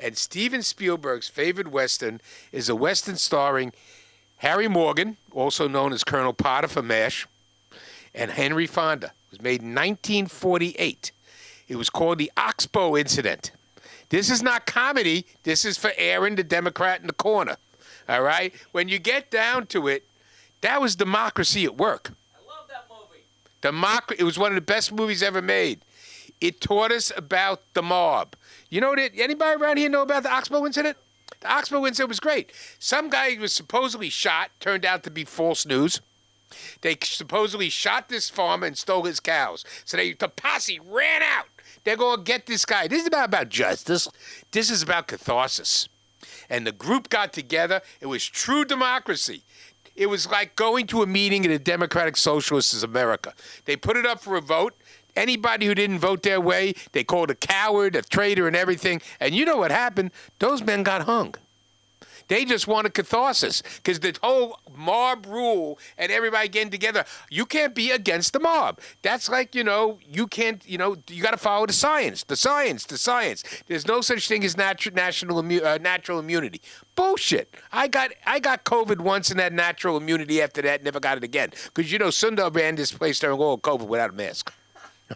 [SPEAKER 2] And Steven Spielberg's favorite Western is a Western starring Harry Morgan, also known as Colonel Potter from MASH, and Henry Fonda. It was made in 1948. It was called the Oxbow Incident. This is not comedy. This is for Aaron, the Democrat in the corner. All right? When you get down to it, that was democracy at work.
[SPEAKER 3] I love that movie.
[SPEAKER 2] It was one of the best movies ever made. It taught us about the mob. You know, anybody around here know about the Oxbow Incident? The Oxbow Incident was great. Some guy was supposedly shot, turned out to be false news. They supposedly shot this farmer and stole his cows. So the posse ran out. They're going to get this guy. This is not about justice. This is about catharsis. And the group got together. It was true democracy. It was like going to a meeting in the Democratic Socialists of America. They put it up for a vote. Anybody who didn't vote their way, they called a coward, a traitor, and everything. And you know what happened? Those men got hung. They just wanted catharsis because the whole mob rule and everybody getting together, you can't be against the mob. That's like, you know, you can't, you know, you got to follow the science. There's no such thing as natural immunity. Bullshit. I got COVID once and had natural immunity after that, never got it again. Because, you know, Sundar ran this place during all COVID without a mask.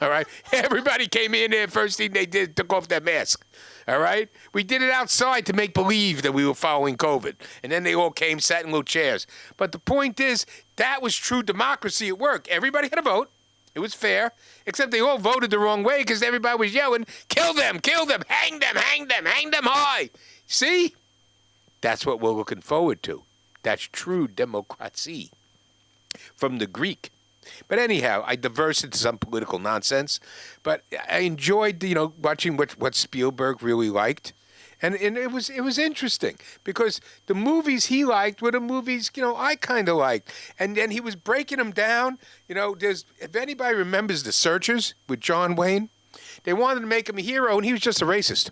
[SPEAKER 2] All right? Everybody came in there, first thing they did, took off their mask. All right? We did it outside to make believe that we were following COVID. And then they all came, sat in little chairs. But the point is, that was true democracy at work. Everybody had a vote. It was fair. Except they all voted the wrong way because everybody was yelling, kill them, hang them, hang them high. See? That's what we're looking forward to. That's true democracy. From the Greek. But anyhow, I diverse into some political nonsense. But I enjoyed, you know, watching what Spielberg really liked. And it was interesting because the movies he liked were the movies, you know, I kind of liked. And then he was breaking them down. You know, if anybody remembers The Searchers with John Wayne, they wanted to make him a hero, and he was just a racist.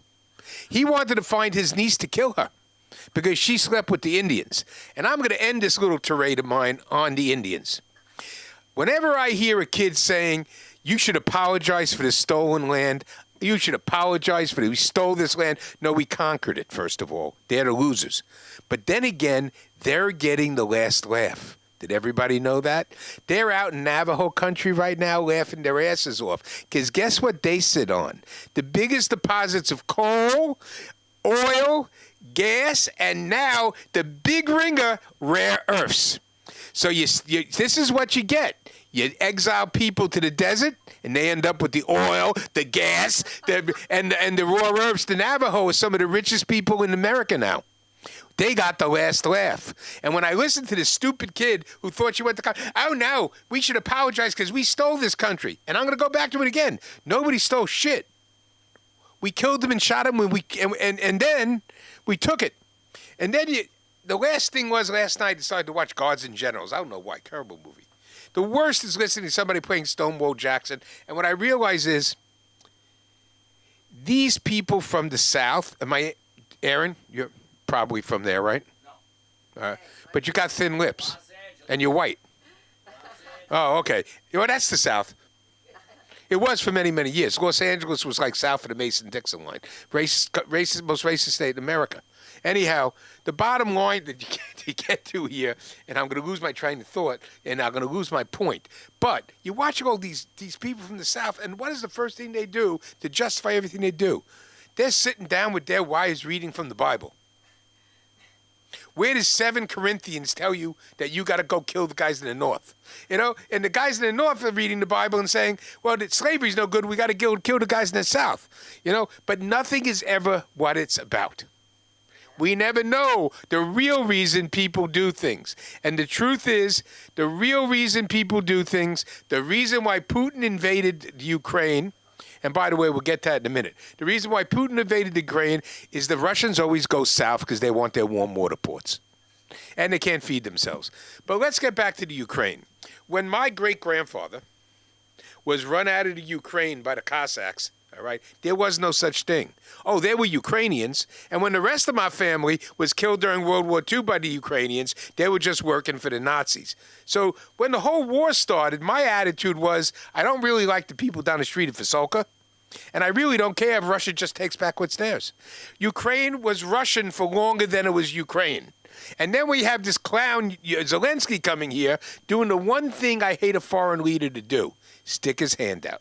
[SPEAKER 2] He wanted to find his niece to kill her. because she slept with the Indians. And I'm going to end this little tirade of mine on the Indians. Whenever I hear a kid saying, you should apologize for the stolen land, you should apologize for it. We stole this land. No, we conquered it, first of all. They're the losers. But then again, they're getting the last laugh. Did everybody know that? They're out in Navajo country right now laughing their asses off. Because guess what they sit on? The biggest deposits of coal, oil, gas, and now the big ringer, rare earths. So this is what you get. You exile people to the desert, and they end up with the oil, the gas, and the raw herbs. The Navajo is some of the richest people in America now. They got the last laugh. And when I listened to this stupid kid who thought she went to college, oh no, we should apologize because we stole this country. And I'm going to go back to it again. Nobody stole shit. We killed them and shot them, and then we took it. And then the last thing was last night I decided to watch Guards and Generals. I don't know why. Terrible movie. The worst is listening to somebody playing Stonewall Jackson. And what I realize is these people from the South, Aaron, you're probably from there, right? No. But you got thin lips. And you're white. Oh, okay. Well, that's the South. It was for many, many years. Los Angeles was like south of the Mason-Dixon line. Most racist state in America. Anyhow, the bottom line that you get to here, and I'm going to lose my train of thought, and I'm going to lose my point. But you're watching all these people from the South, and what is the first thing they do to justify everything they do? They're sitting down with their wives reading from the Bible. Where does 2 Corinthians tell you that you got to go kill the guys in the North? You know, and the guys in the North are reading the Bible and saying, well, slavery's no good. We got to kill the guys in the South. You know, but nothing is ever what it's about. We never know the real reason people do things. And the truth is, the real reason people do things, the reason why Putin invaded Ukraine, and by the way, we'll get to that in a minute. The reason why Putin invaded Ukraine is the Russians always go south because they want their warm water ports. And they can't feed themselves. But let's get back to the Ukraine. When my great-grandfather was run out of the Ukraine by the Cossacks, all right, there was no such thing. Oh, they were Ukrainians. And when the rest of my family was killed during World War II by the Ukrainians, they were just working for the Nazis. So when the whole war started, my attitude was, I don't really like the people down the street of Fasolka. And I really don't care if Russia just takes back what's theirs. Ukraine was Russian for longer than it was Ukraine. And then we have this clown, Zelensky, coming here, doing the one thing I hate a foreign leader to do, stick his hand out.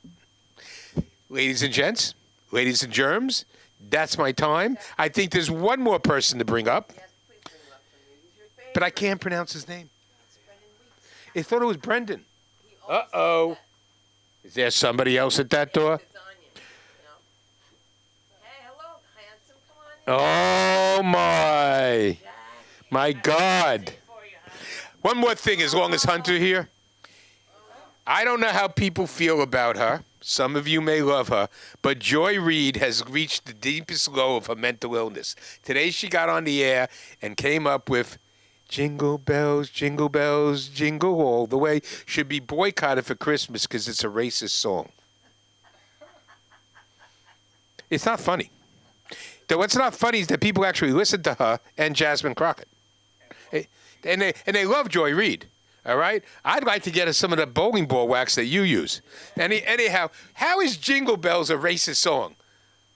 [SPEAKER 2] Ladies and gents, ladies and germs, that's my time. I think there's one more person to bring up.
[SPEAKER 1] Yes, please bring him up for me. He's your favorite.
[SPEAKER 2] But I can't pronounce his name.
[SPEAKER 1] It's Brendan Weeks.
[SPEAKER 2] I thought it was Brendan.
[SPEAKER 1] He always
[SPEAKER 2] Uh-oh.
[SPEAKER 1] says
[SPEAKER 2] Is there somebody else at that door?
[SPEAKER 1] that. It's on you. No? Hey, hello, handsome. Come on in.
[SPEAKER 2] Oh, my God. One more thing, as long as Hunter here. I don't know how people feel about her. Some of you may love her, but Joy Reid has reached the deepest low of her mental illness. Today she got on the air and came up with jingle bells, jingle all the way. Should be boycotted for Christmas because it's a racist song. It's not funny. What's not funny is that people actually listen to her and Jasmine Crockett. And they love Joy Reid. All right? I'd like to get us some of the bowling ball wax that you use. Anyhow, how is Jingle Bells a racist song?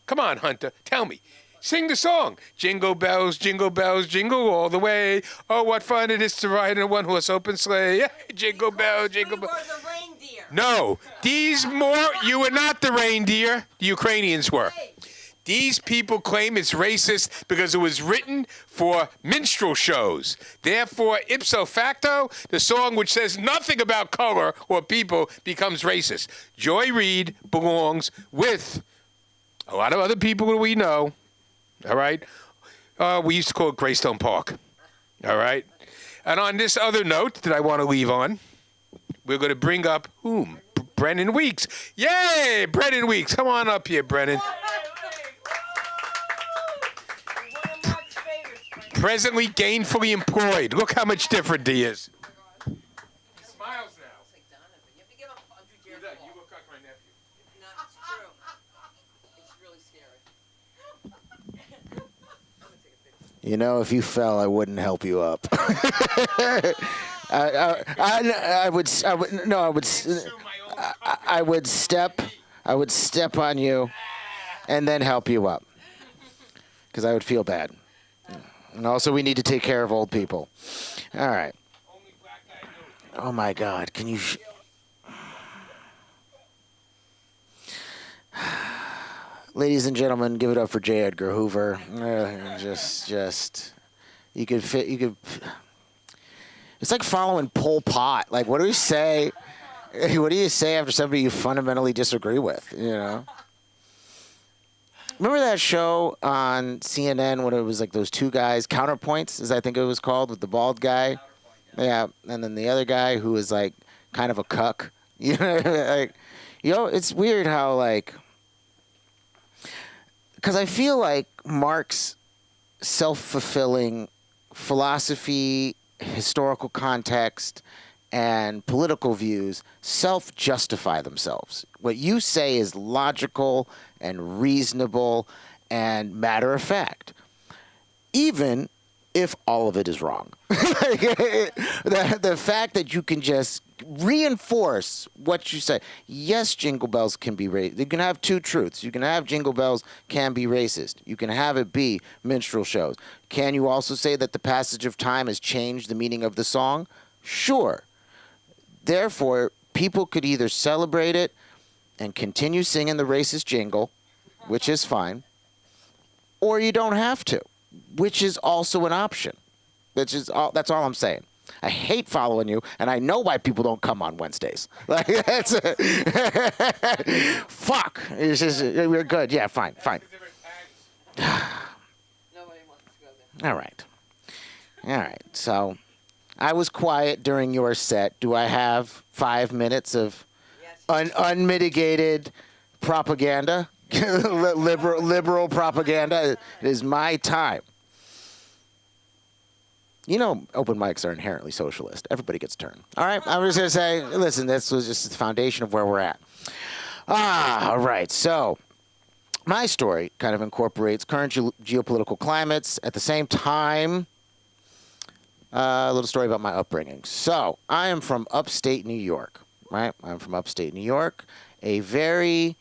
[SPEAKER 2] Come on, Hunter. Tell me. Sing the song. Jingle bells, jingle all the way. Oh, what fun it is to ride in a one-horse open sleigh. Jingle bells, jingle bells.
[SPEAKER 1] You were the reindeer.
[SPEAKER 2] No. You were not the reindeer. The Ukrainians were. These people claim it's racist because it was written for minstrel shows. Therefore, ipso facto, the song which says nothing about color or people becomes racist. Joy Reid belongs with a lot of other people that we know. All right? We used to call it Greystone Park. All right? And on this other note that I want to leave on, we're going to bring up whom? Brendan Weeks. Yay! Brendan Weeks. Come on up here, Brendan. Presently gainfully employed. Look how much different he is. He smiles now.
[SPEAKER 1] It's like Donovan. You have to give him 100 years
[SPEAKER 2] You
[SPEAKER 1] old.
[SPEAKER 2] look like my nephew.
[SPEAKER 1] No, it's true. It's really scary. I'm gonna take a picture.
[SPEAKER 5] You know, if you fell, I wouldn't help you up. I would step on you and then help you up because I would feel bad. And also, we need to take care of old people. All right. Oh my God! Can you? Ladies and gentlemen, give it up for J. Edgar Hoover. You could fit. You could. It's like following Pol Pot. Like, what do you say? What do you say after somebody you fundamentally disagree with? You know. Remember that show on CNN when it was like those two guys, Counterpoints, as I think it was called, with the bald guy? Yeah, and then the other guy who was like kind of a cuck. You know, like, it's weird how like, because I feel like Mark's self-fulfilling philosophy, historical context, and political views self-justify themselves. What you say is logical and reasonable and matter of fact, even if all of it is wrong. The fact that you can just reinforce what you say. Yes, Jingle Bells can be racist. You can have two truths. You can have Jingle Bells can be racist. You can have it be minstrel shows. Can you also say that the passage of time has changed the meaning of the song? Sure. Therefore, people could either celebrate it and continue singing the racist jingle, which is fine, or you don't have to, which is also an option. That's all I'm saying. I hate following you, and I know why people don't come on Wednesdays. Like, that's fuck. It's just, we're good. Yeah, fine.
[SPEAKER 1] Nobody wants to go there.
[SPEAKER 5] All right. So, I was quiet during your set. Do I have 5 minutes of unmitigated propaganda? liberal propaganda? It is my time. You know, open mics are inherently socialist. Everybody gets a turn. All right? I'm just going to say, listen, this was just the foundation of where we're at. All right. So, my story kind of incorporates current geopolitical climates. At the same time, a little story about my upbringing. So, I am from upstate New York, right? I'm from upstate New York, a very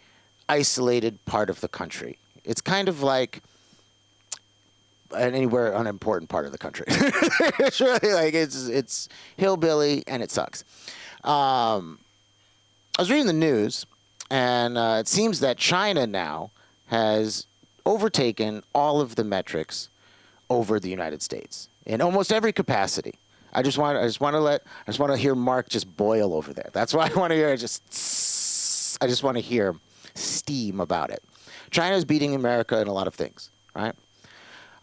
[SPEAKER 5] isolated part of the country. It's kind of like an anywhere unimportant part of the country. It's really like it's hillbilly and it sucks. I was reading the news, and it seems that China now has overtaken all of the metrics over the United States in almost every capacity. I just want to hear Mark just boil over there. That's why I want to hear I just want to hear steam about it. China is beating America in a lot of things, right?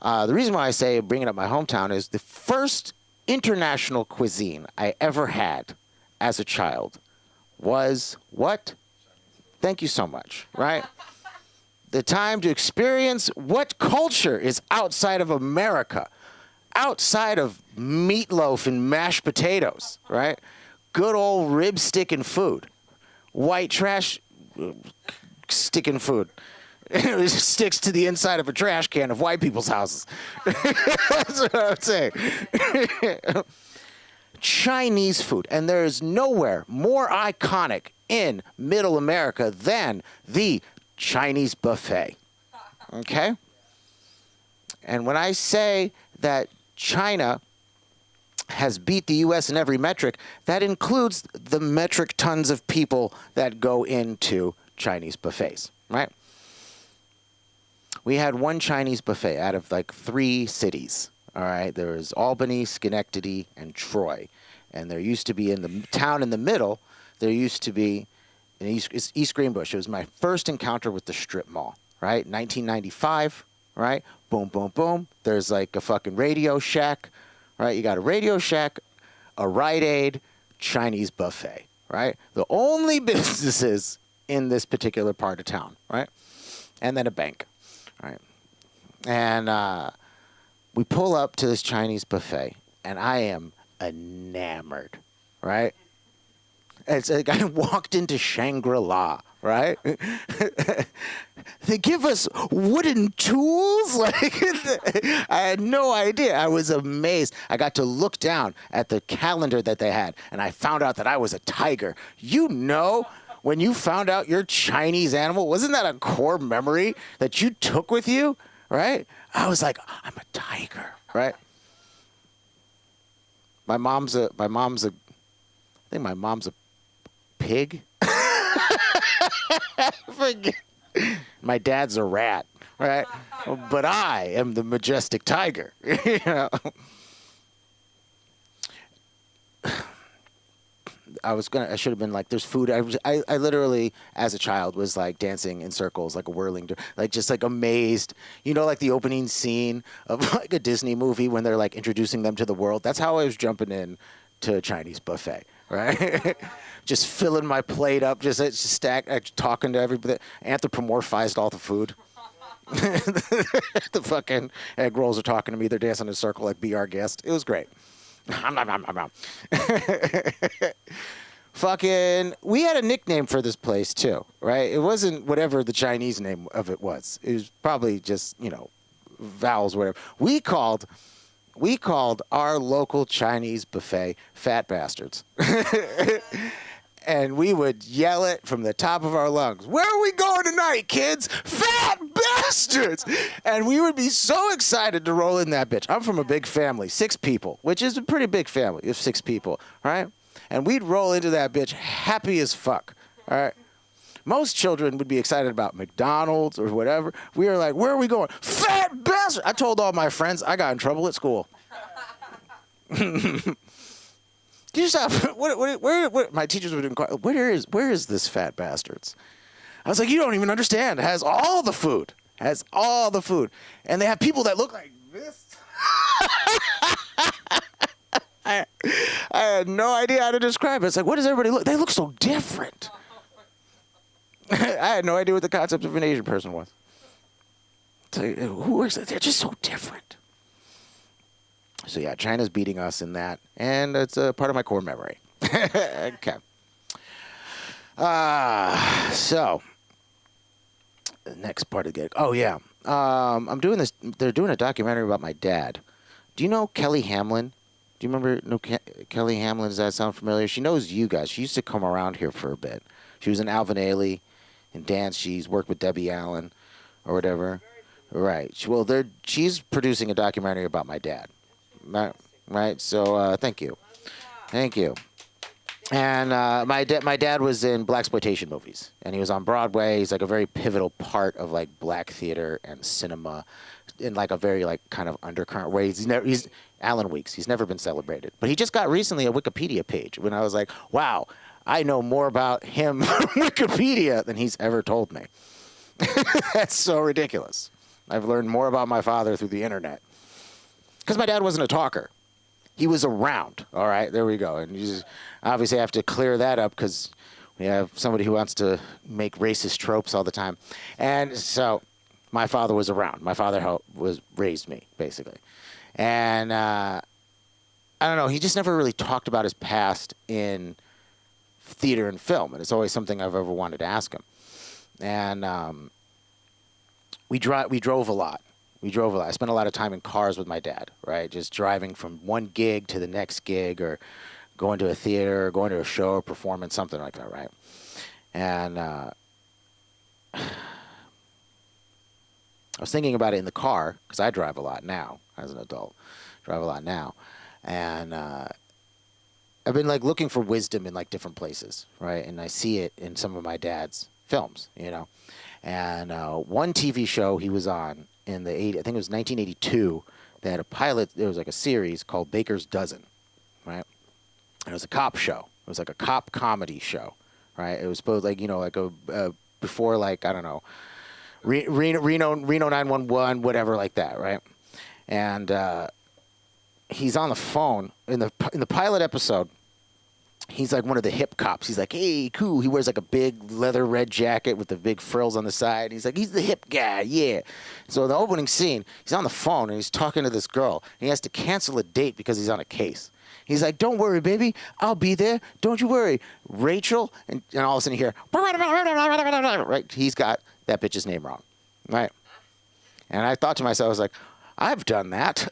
[SPEAKER 5] The reason why I say bringing up my hometown is the first international cuisine I ever had as a child was what? Thank you so much, right? The time to experience what culture is outside of America, outside of meatloaf and mashed potatoes, right? Good old rib sticking food, white trash sticking food. It sticks to the inside of a trash can of white people's houses. That's what I'm saying. Chinese food. And there is nowhere more iconic in Middle America than the Chinese buffet. Okay? And when I say that China has beat the U.S. in every metric, that includes the metric tons of people that go into Chinese buffets, right? We had one Chinese buffet out of like 3 cities, all right? There was Albany, Schenectady, and Troy. And there used to be in the town in the middle, there used to be in East Greenbush. It was my first encounter with the strip mall, right? 1995, right? Boom, boom, boom. There's like a fucking Radio Shack, right? You got a Radio Shack, a Rite Aid, Chinese buffet, right? The only businesses in this particular part of town, right? And then a bank. Right. And we pull up to this Chinese buffet, and I am enamored, right? It's like I walked into Shangri-La, right? they give us wooden tools? Like, I had no idea. I was amazed. I got to look down at the calendar that they had, and I found out that I was a tiger. You know, when you found out your Chinese animal, wasn't that a core memory that you took with you, right? I was like, I'm a tiger, right? I think my mom's a pig. Forget. My dad's a rat, right? But I am the majestic tiger. You know? I should have been like, there's food. I literally, as a child, was like dancing in circles, like a whirling, like just like amazed. You know, like the opening scene of like a Disney movie when they're like introducing them to the world. That's how I was jumping in to a Chinese buffet, right? Just filling my plate up, just talking to everybody. Anthropomorphized all the food. The fucking egg rolls are talking to me. They're dancing in a circle like Be Our Guest. It was great. Fucking, we had a nickname for this place too, right? It wasn't whatever the Chinese name of it was. It was probably just, you know, vowels, whatever. We called our local Chinese buffet Fat Bastards. And we would yell it from the top of our lungs. Where are we going tonight, kids? Fat bastards! And we would be so excited to roll in that bitch. I'm from a big family, 6 people, which is a pretty big family of 6 people, right? And we'd roll into that bitch happy as fuck, all right? Most children would be excited about McDonald's or whatever. We were like, where are we going? Fat bastard! I told all my friends I got in trouble at school. Can you stop? What, my teachers would inquire, where is this Fat Bastards? I was like, you don't even understand. It has all the food. And they have people that look like this. I had no idea how to describe it. It's like, what does everybody look? They look so different. I had no idea what the concept of an Asian person was. So, who works? They're just so different. So yeah, China's beating us in that, and it's a part of my core memory. Okay. So the next part of the gig. Oh yeah, I'm doing this. They're doing a documentary about my dad. Do you know Kelly Hamlin? Do you remember Kelly Hamlin? Does that sound familiar? She knows you guys. She used to come around here for a bit. She was in Alvin Ailey and dance. She's worked with Debbie Allen or whatever. Right. She's producing a documentary about my dad. Right. So thank you. And my dad was in blaxploitation movies, and he was on Broadway. He's like a very pivotal part of like black theater and cinema, in like a very like kind of undercurrent way. He's Alan Weeks. He's never been celebrated, but he just got recently a Wikipedia page. When I was like, wow, I know more about him from Wikipedia than he's ever told me. That's so ridiculous. I've learned more about my father through the internet. Because my dad wasn't a talker. He was around. All right, there we go. And you just obviously have to clear that up because we have somebody who wants to make racist tropes all the time. And so my father was around. My father raised me, basically. And I don't know, he just never really talked about his past in theater and film. And it's always something I've ever wanted to ask him. And we drove a lot. I spent a lot of time in cars with my dad, right? Just driving from one gig to the next gig, or going to a theater, or going to a show, or performance, something like that, right? And I was thinking about it in the car, because I drive a lot now as an adult. And I've been like looking for wisdom in like different places, right? And I see it in some of my dad's films, you know? And one TV show he was on in the 80s, I think it was 1982, they had a pilot, there was like a series called Baker's Dozen, right? And it was a cop show. It was like a cop comedy show, right? It was supposed like, you know, like a, before like, I don't know, Reno 911, whatever like that, right? And he's on the phone in the pilot episode. He's like one of the hip cops. He's like, hey, cool. He wears like a big leather red jacket with the big frills on the side. He's like, he's the hip guy, yeah. So in the opening scene, he's on the phone and he's talking to this girl. And he has to cancel a date because he's on a case. He's like, don't worry, baby. I'll be there. Don't you worry. Rachel. And all of a sudden you hear, right? He's got that bitch's name wrong. Right. And I thought to myself, I was like, I've done that.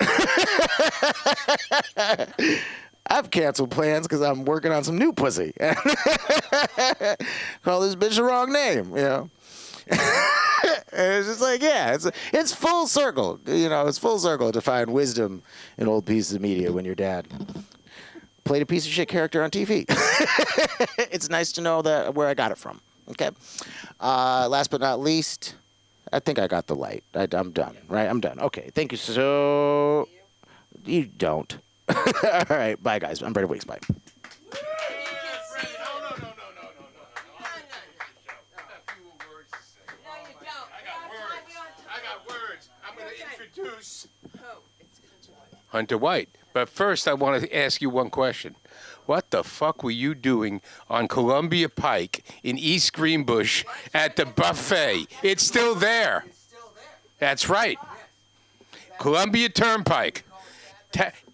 [SPEAKER 5] I've canceled plans because I'm working on some new pussy. Call this bitch the wrong name, you know. And it's just like, yeah, it's full circle. You know, it's full circle to find wisdom in old pieces of media when your dad played a piece of shit character on TV. It's nice to know that where I got it from. Okay. Last but not least, I think I got the light. I'm done, right? I'm done. Okay. Thank you so... You don't. All right. Bye, guys. I'm Brady Weeks. Bye.
[SPEAKER 2] Hunter White. But first, I want to ask you one question. What the fuck were you doing on Columbia Pike in East Greenbush at the buffet? It's still there. That's right. Columbia Turnpike,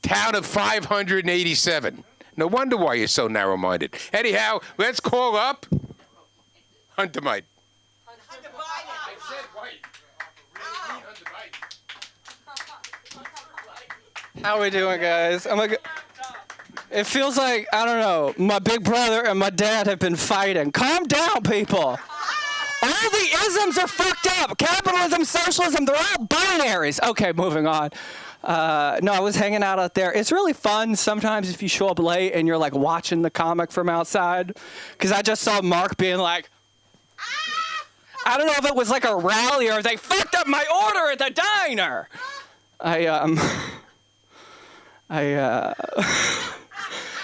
[SPEAKER 2] town of 587. No wonder why you're so narrow-minded. Anyhow, let's call up Hunter White. I said White. Hunter White.
[SPEAKER 6] How we doing, guys? It feels like, I don't know, my big brother and my dad have been fighting. Calm down, people. All the isms are fucked up. Capitalism, socialism, they're all binaries. Okay, moving on. No, I was hanging out there. It's really fun sometimes if you show up late and you're like watching the comic from outside. Because I just saw Mark being like, I don't know if it was like a rally or they fucked up my order at the diner.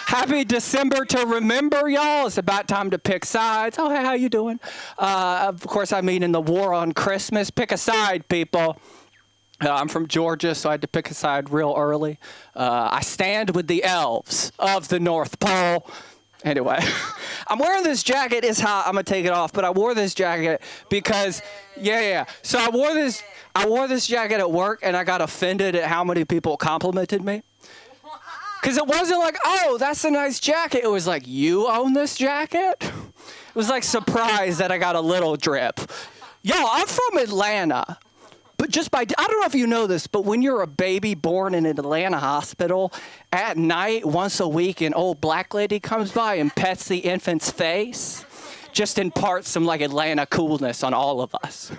[SPEAKER 6] Happy December to remember, y'all. It's about time to pick sides. Oh, hey, how you doing? Of course, I mean in the war on Christmas. Pick a side, people. I'm from Georgia, so I had to pick a side real early. I stand with the elves of the North Pole. Anyway, I'm wearing this jacket. It's hot. I'm going to take it off. But I wore this jacket because, yeah. So I wore this jacket at work, and I got offended at how many people complimented me. Because it wasn't like, oh, that's a nice jacket. It was like, you own this jacket? It was like surprised that I got a little drip. Yo, I'm from Atlanta. But I don't know if you know this, but when you're a baby born in an Atlanta hospital, at night, once a week, an old black lady comes by and pets the infant's face. Just imparts some like Atlanta coolness on all of us.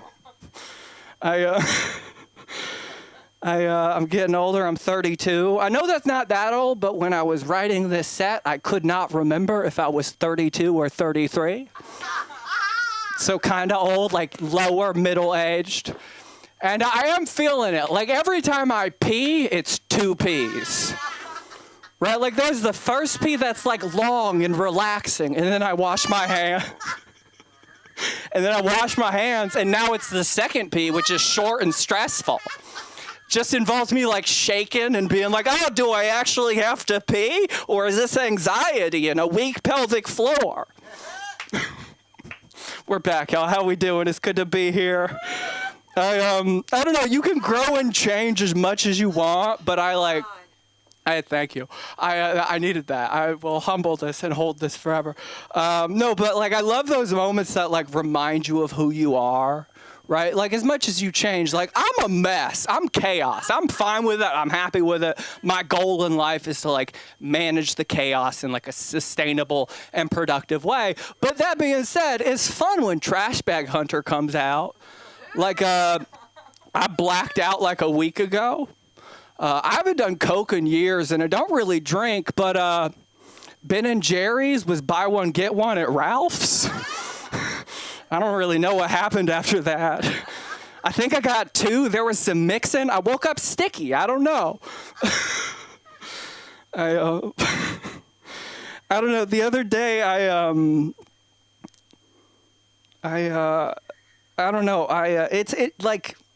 [SPEAKER 6] I'm getting older. I'm 32. I know that's not that old, but when I was writing this set, I could not remember if I was 32 or 33. So kind of old, like lower middle-aged. And I am feeling it. Like every time I pee, it's 2 pees. Right? Like there's the first pee that's like long and relaxing, and then I wash my hands. And then I wash my hands, and now it's the second pee, which is short and stressful. Just involves me like shaking and being like, oh, do I actually have to pee? Or is this anxiety and a weak pelvic floor? We're back, y'all. How we doing? It's good to be here. I don't know. You can grow and change as much as you want, but thank you. I needed that. I will humble this and hold this forever. No, but like I love those moments that like remind you of who you are. Right? Like, as much as you change, like, I'm a mess. I'm chaos. I'm fine with it. I'm happy with it. My goal in life is to, like, manage the chaos in, like, a sustainable and productive way. But that being said, it's fun when Trash Bag Hunter comes out. Like, I blacked out, like, a week ago. I haven't done Coke in years, and I don't really drink, but Ben & Jerry's was buy one, get one at Ralph's. I don't really know what happened after that. I think I got 2. There was some mixing. I woke up sticky. I don't know. I don't know. The other day, I don't know.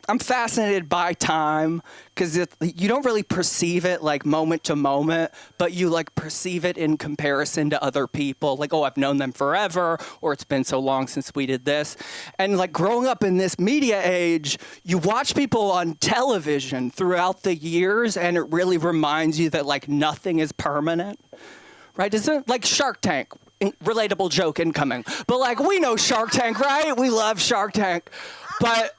[SPEAKER 6] I'm fascinated by time because you don't really perceive it like moment to moment, but you like perceive it in comparison to other people. Like, oh, I've known them forever, or it's been so long since we did this. And like growing up in this media age, you watch people on television throughout the years, and it really reminds you that like nothing is permanent, right? Isn't like Shark Tank? Relatable joke incoming. But like we know Shark Tank, right? We love Shark Tank, but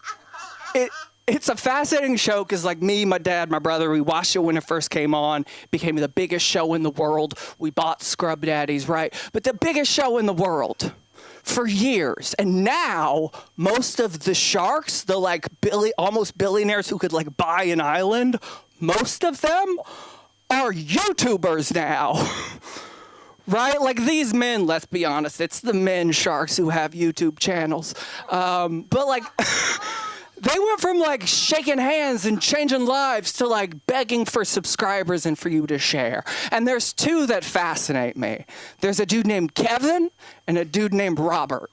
[SPEAKER 6] it's a fascinating show because, like, me, my dad, my brother, we watched it when it first came on. Became the biggest show in the world. We bought Scrub Daddies, right? But the biggest show in the world for years. And now most of the sharks, the like almost billionaires who could like buy an island, most of them are YouTubers now. Right? Like these men, let's be honest, it's the men sharks who have YouTube channels. But like, they went from like shaking hands and changing lives to like begging for subscribers and for you to share. And there's two that fascinate me. There's a dude named Kevin and a dude named Robert.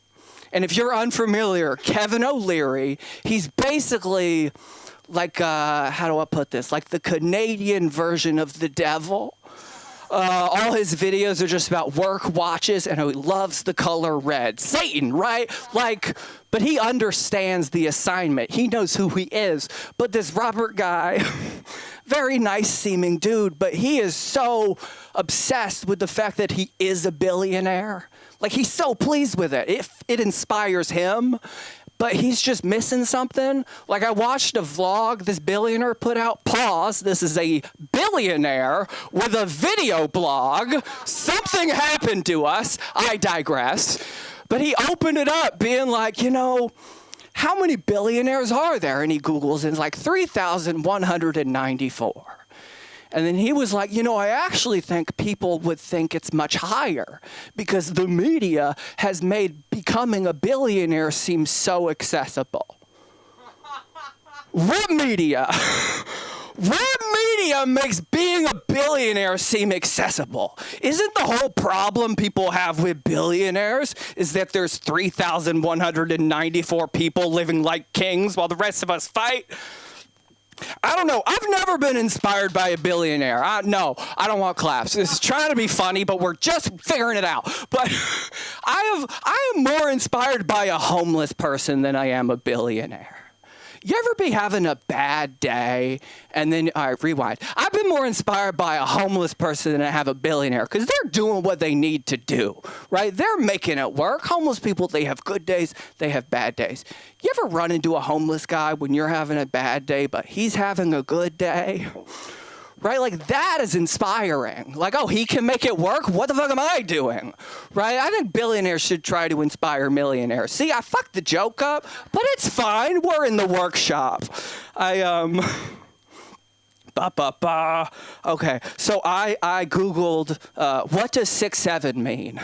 [SPEAKER 6] And if you're unfamiliar, Kevin O'Leary, he's basically like, how do I put this? Like the Canadian version of the devil. All his videos are just about work watches, and he loves the color red. Satan, right? Like, but he understands the assignment. He knows who he is. But this Robert guy, very nice seeming dude, but he is so obsessed with the fact that he is a billionaire. Like, he's so pleased with it. It inspires him. But he's just missing something. Like I watched a vlog this billionaire put out. Pause. This is a billionaire with a video blog. Something happened to us. I digress. But he opened it up being like, you know, how many billionaires are there? And he Googles and it's like 3,194. And then he was like, you know, I actually think people would think it's much higher because the media has made becoming a billionaire seem so accessible. What media? What media makes being a billionaire seem accessible? Isn't the whole problem people have with billionaires is that there's 3,194 people living like kings while the rest of us fight? I don't know. I've never been inspired by a billionaire. No, I don't want claps. This is trying to be funny, but we're just figuring it out. But I am more inspired by a homeless person than I am a billionaire. You ever be having a bad day and then, all right, rewind. I've been more inspired by a homeless person than I have a billionaire because they're doing what they need to do, right? They're making it work. Homeless people, they have good days, they have bad days. You ever run into a homeless guy when you're having a bad day, but he's having a good day? Right? Like, that is inspiring. Like, oh, he can make it work? What the fuck am I doing? Right? I think billionaires should try to inspire millionaires. See, I fucked the joke up, but it's fine. We're in the workshop. Okay, so I Googled, what does 6'7" mean?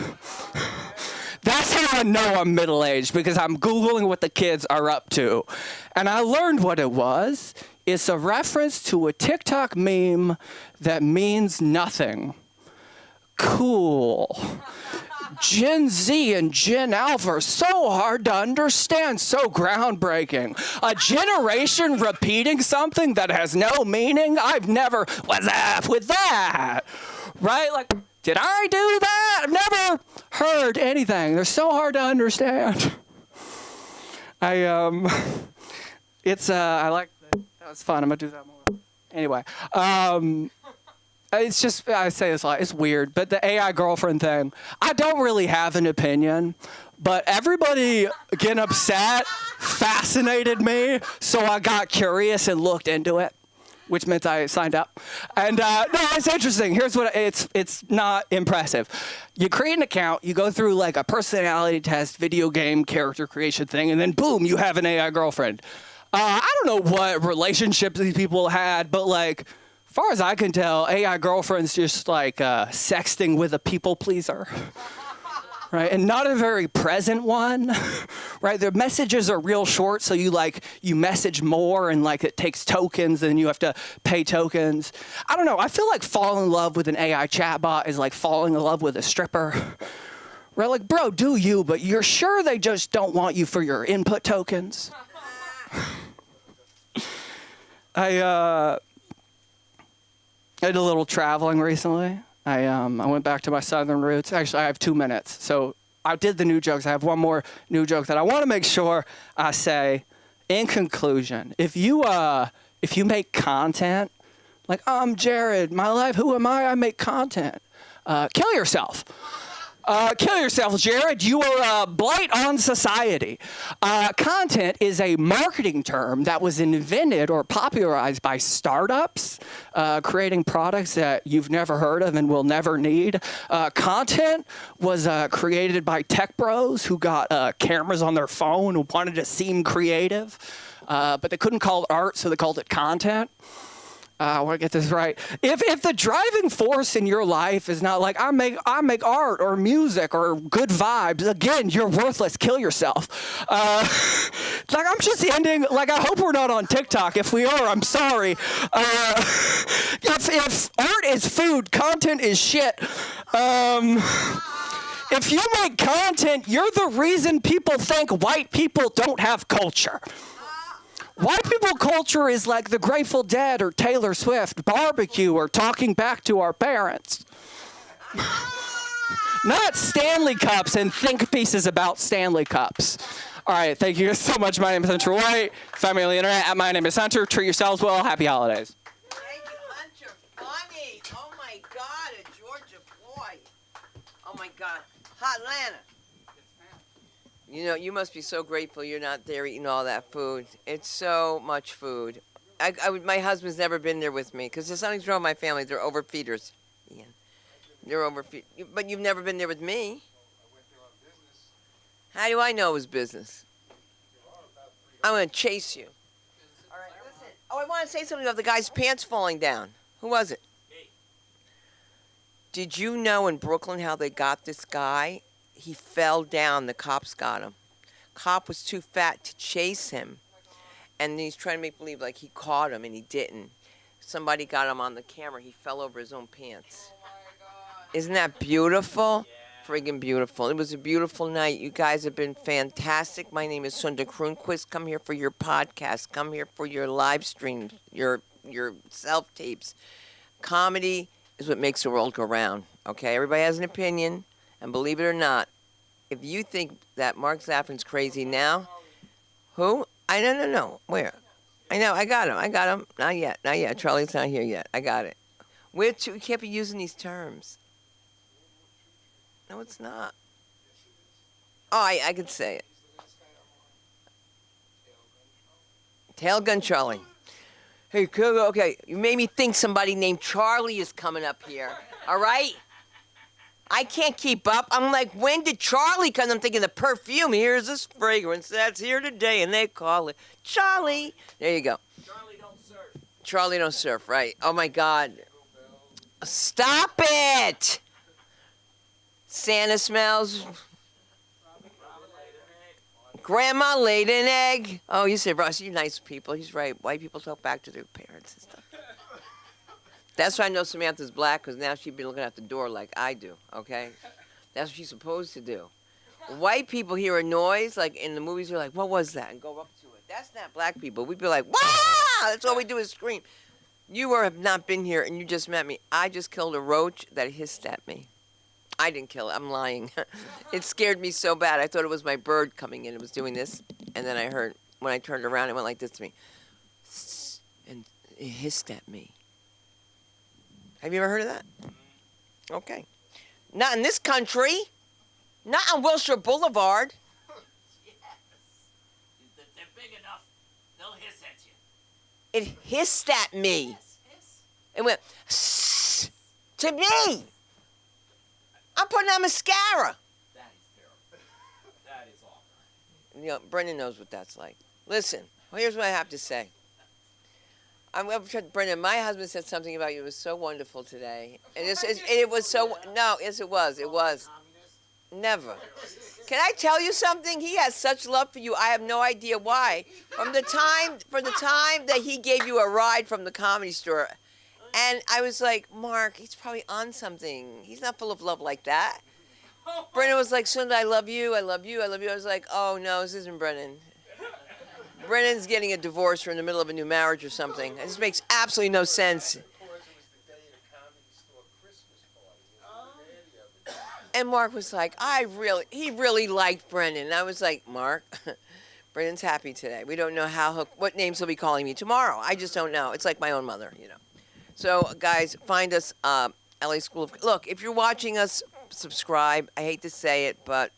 [SPEAKER 6] That's how I know I'm middle-aged, because I'm Googling what the kids are up to. And I learned what it was. It's a reference to a TikTok meme that means nothing. Cool. Gen Z and Gen Alpha are so hard to understand, so groundbreaking. A generation repeating something that has no meaning? I've never, what's up with that? Right? Like, did I do that? I've never heard anything. They're so hard to understand. I like that. That was fun. I'm gonna do that more. Anyway, it's just, I say this a lot. It's weird, but the AI girlfriend thing, I don't really have an opinion, but everybody getting upset fascinated me, so I got curious and looked into it, which meant I signed up. And no, it's interesting. Here's what it's not impressive. You create an account, you go through like a personality test, video game character creation thing, and then boom, you have an AI girlfriend. I don't know what relationships these people had, but like, as far as I can tell, AI girlfriend's just like sexting with a people pleaser. Right, and not a very present one, right? Their messages are real short, so you message more, and like it takes tokens, and you have to pay tokens. I don't know. I feel like falling in love with an AI chatbot is like falling in love with a stripper, right? Like, bro, do you? But you're sure they just don't want you for your input tokens? I did a little traveling recently. I went back to my southern roots. Actually, I have 2 minutes. So I did the new jokes. I have one more new joke that I want to make sure I say. In conclusion, if you make content, like, I'm Jared, my life, who am I? I make content. Kill yourself. Kill yourself, Jared. You are a blight on society. Content is a marketing term that was invented or popularized by startups, creating products that you've never heard of and will never need. Content was created by tech bros who got cameras on their phone who wanted to seem creative, but they couldn't call it art, so they called it content. I want to get this right. If the driving force in your life is not like I make art or music or good vibes, again, you're worthless. Kill yourself. Like I'm just ending. Like I hope we're not on TikTok. If we are, I'm sorry. If art is food, content is shit. If you make content, you're the reason people think white people don't have culture. White people culture is like the Grateful Dead or Taylor Swift, barbecue, or talking back to our parents. Not Stanley Cups and think pieces about Stanley Cups. All right, thank you guys so much. My name is Hunter White. Find me on the internet. My name is Hunter. Treat yourselves well. Happy holidays.
[SPEAKER 1] Thank you, Hunter. Funny. Oh my God, a Georgia boy. Oh my God. Hot Atlanta. You know, you must be so grateful you're not there eating all that food. It's so much food. My husband's never been there with me because there's something's wrong with my family. They're overfeeders. Yeah. They're overfeed. But you've never been there with me. How do I know it was business? I'm going to chase you. All right, listen. Oh, I want to say something about the guy's pants falling down. Who was it? Did you know in Brooklyn how they got this guy? He fell down. The cops got him. Cop was too fat to chase him. And he's trying to make believe like he caught him, and he didn't. Somebody got him on the camera. He fell over his own pants.
[SPEAKER 4] Oh my God.
[SPEAKER 1] Isn't that beautiful? Yeah. Friggin' beautiful. It was a beautiful night. You guys have been fantastic. My name is Sunda Kroonquist. Come here for your podcast. Come here for your live streams, your self-tapes. Comedy is what makes the world go round, okay? Everybody has an opinion. And believe it or not, if you think that Mark Zaffin's crazy now, who? No. Where? I know, I got him. Not yet. Charlie's not here yet. I got it. We can't be using these terms. No, it's not. Oh, I can say it. Tailgun Charlie. Hey, okay, you made me think somebody named Charlie is coming up here. All right? I can't keep up. I'm like, when did Charlie come? I'm thinking the perfume. Here's this fragrance that's here today, and they call it Charlie. There you go.
[SPEAKER 3] Charlie don't surf.
[SPEAKER 1] Charlie don't surf, right? Oh my God. Stop it! Santa smells. Grandma laid an egg. Oh, you said, Ross, you're nice people. He's right. White people talk back to their parents and stuff. That's why I know Samantha's black, because now she'd be looking at the door like I do, okay? That's what she's supposed to do. White people hear a noise, like in the movies, they're like, what was that? And go up to it. That's not black people. We'd be like, wow! That's all we do is scream. You have not been here, and you just met me. I just killed a roach that hissed at me. I didn't kill it. I'm lying. It scared me so bad. I thought it was my bird coming in. It was doing this, and then I heard, when I turned around, it went like this to me. And it hissed at me. Have you ever heard of that? Okay. Not in this country. Not on Wilshire Boulevard.
[SPEAKER 3] Yes. They're big enough. They'll hiss at you.
[SPEAKER 1] It hissed at me.
[SPEAKER 3] Hiss.
[SPEAKER 1] It went sss to me. I'm putting on mascara.
[SPEAKER 3] That is terrible. That is awful.
[SPEAKER 1] You know, Brendan knows what that's like. Listen, well, here's what I have to say. Brendan, my husband said something about you. It was so wonderful today. And it was so, no, yes, it was. It was. Never. Can I tell you something? He has such love for you. I have no idea why. From the time that he gave you a ride from the Comedy Store. And I was like, Mark, he's probably on something. He's not full of love like that. Brendan was like, Sunda, I love you. I love you. I love you. I was like, oh, no, this isn't Brendan. Brendan's getting a divorce or in the middle of a new marriage or something. This makes absolutely no sense. And Mark was like, he really liked Brendan. And I was like, Mark, Brendan's happy today. We don't know what names he'll be calling me tomorrow. I just don't know. It's like my own mother, you know. So, guys, find us, LA School of... Look, if you're watching us subscribe. I hate to say it, but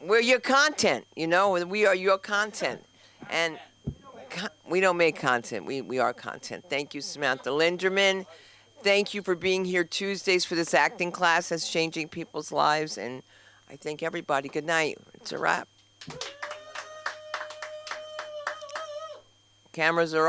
[SPEAKER 1] we're your content. You know, we are your content, and we don't make content. We are content. Thank you, Samantha Linderman. Thank you for being here Tuesdays for this acting class that's changing people's lives. And I thank everybody. Good night. It's a wrap. Cameras are off.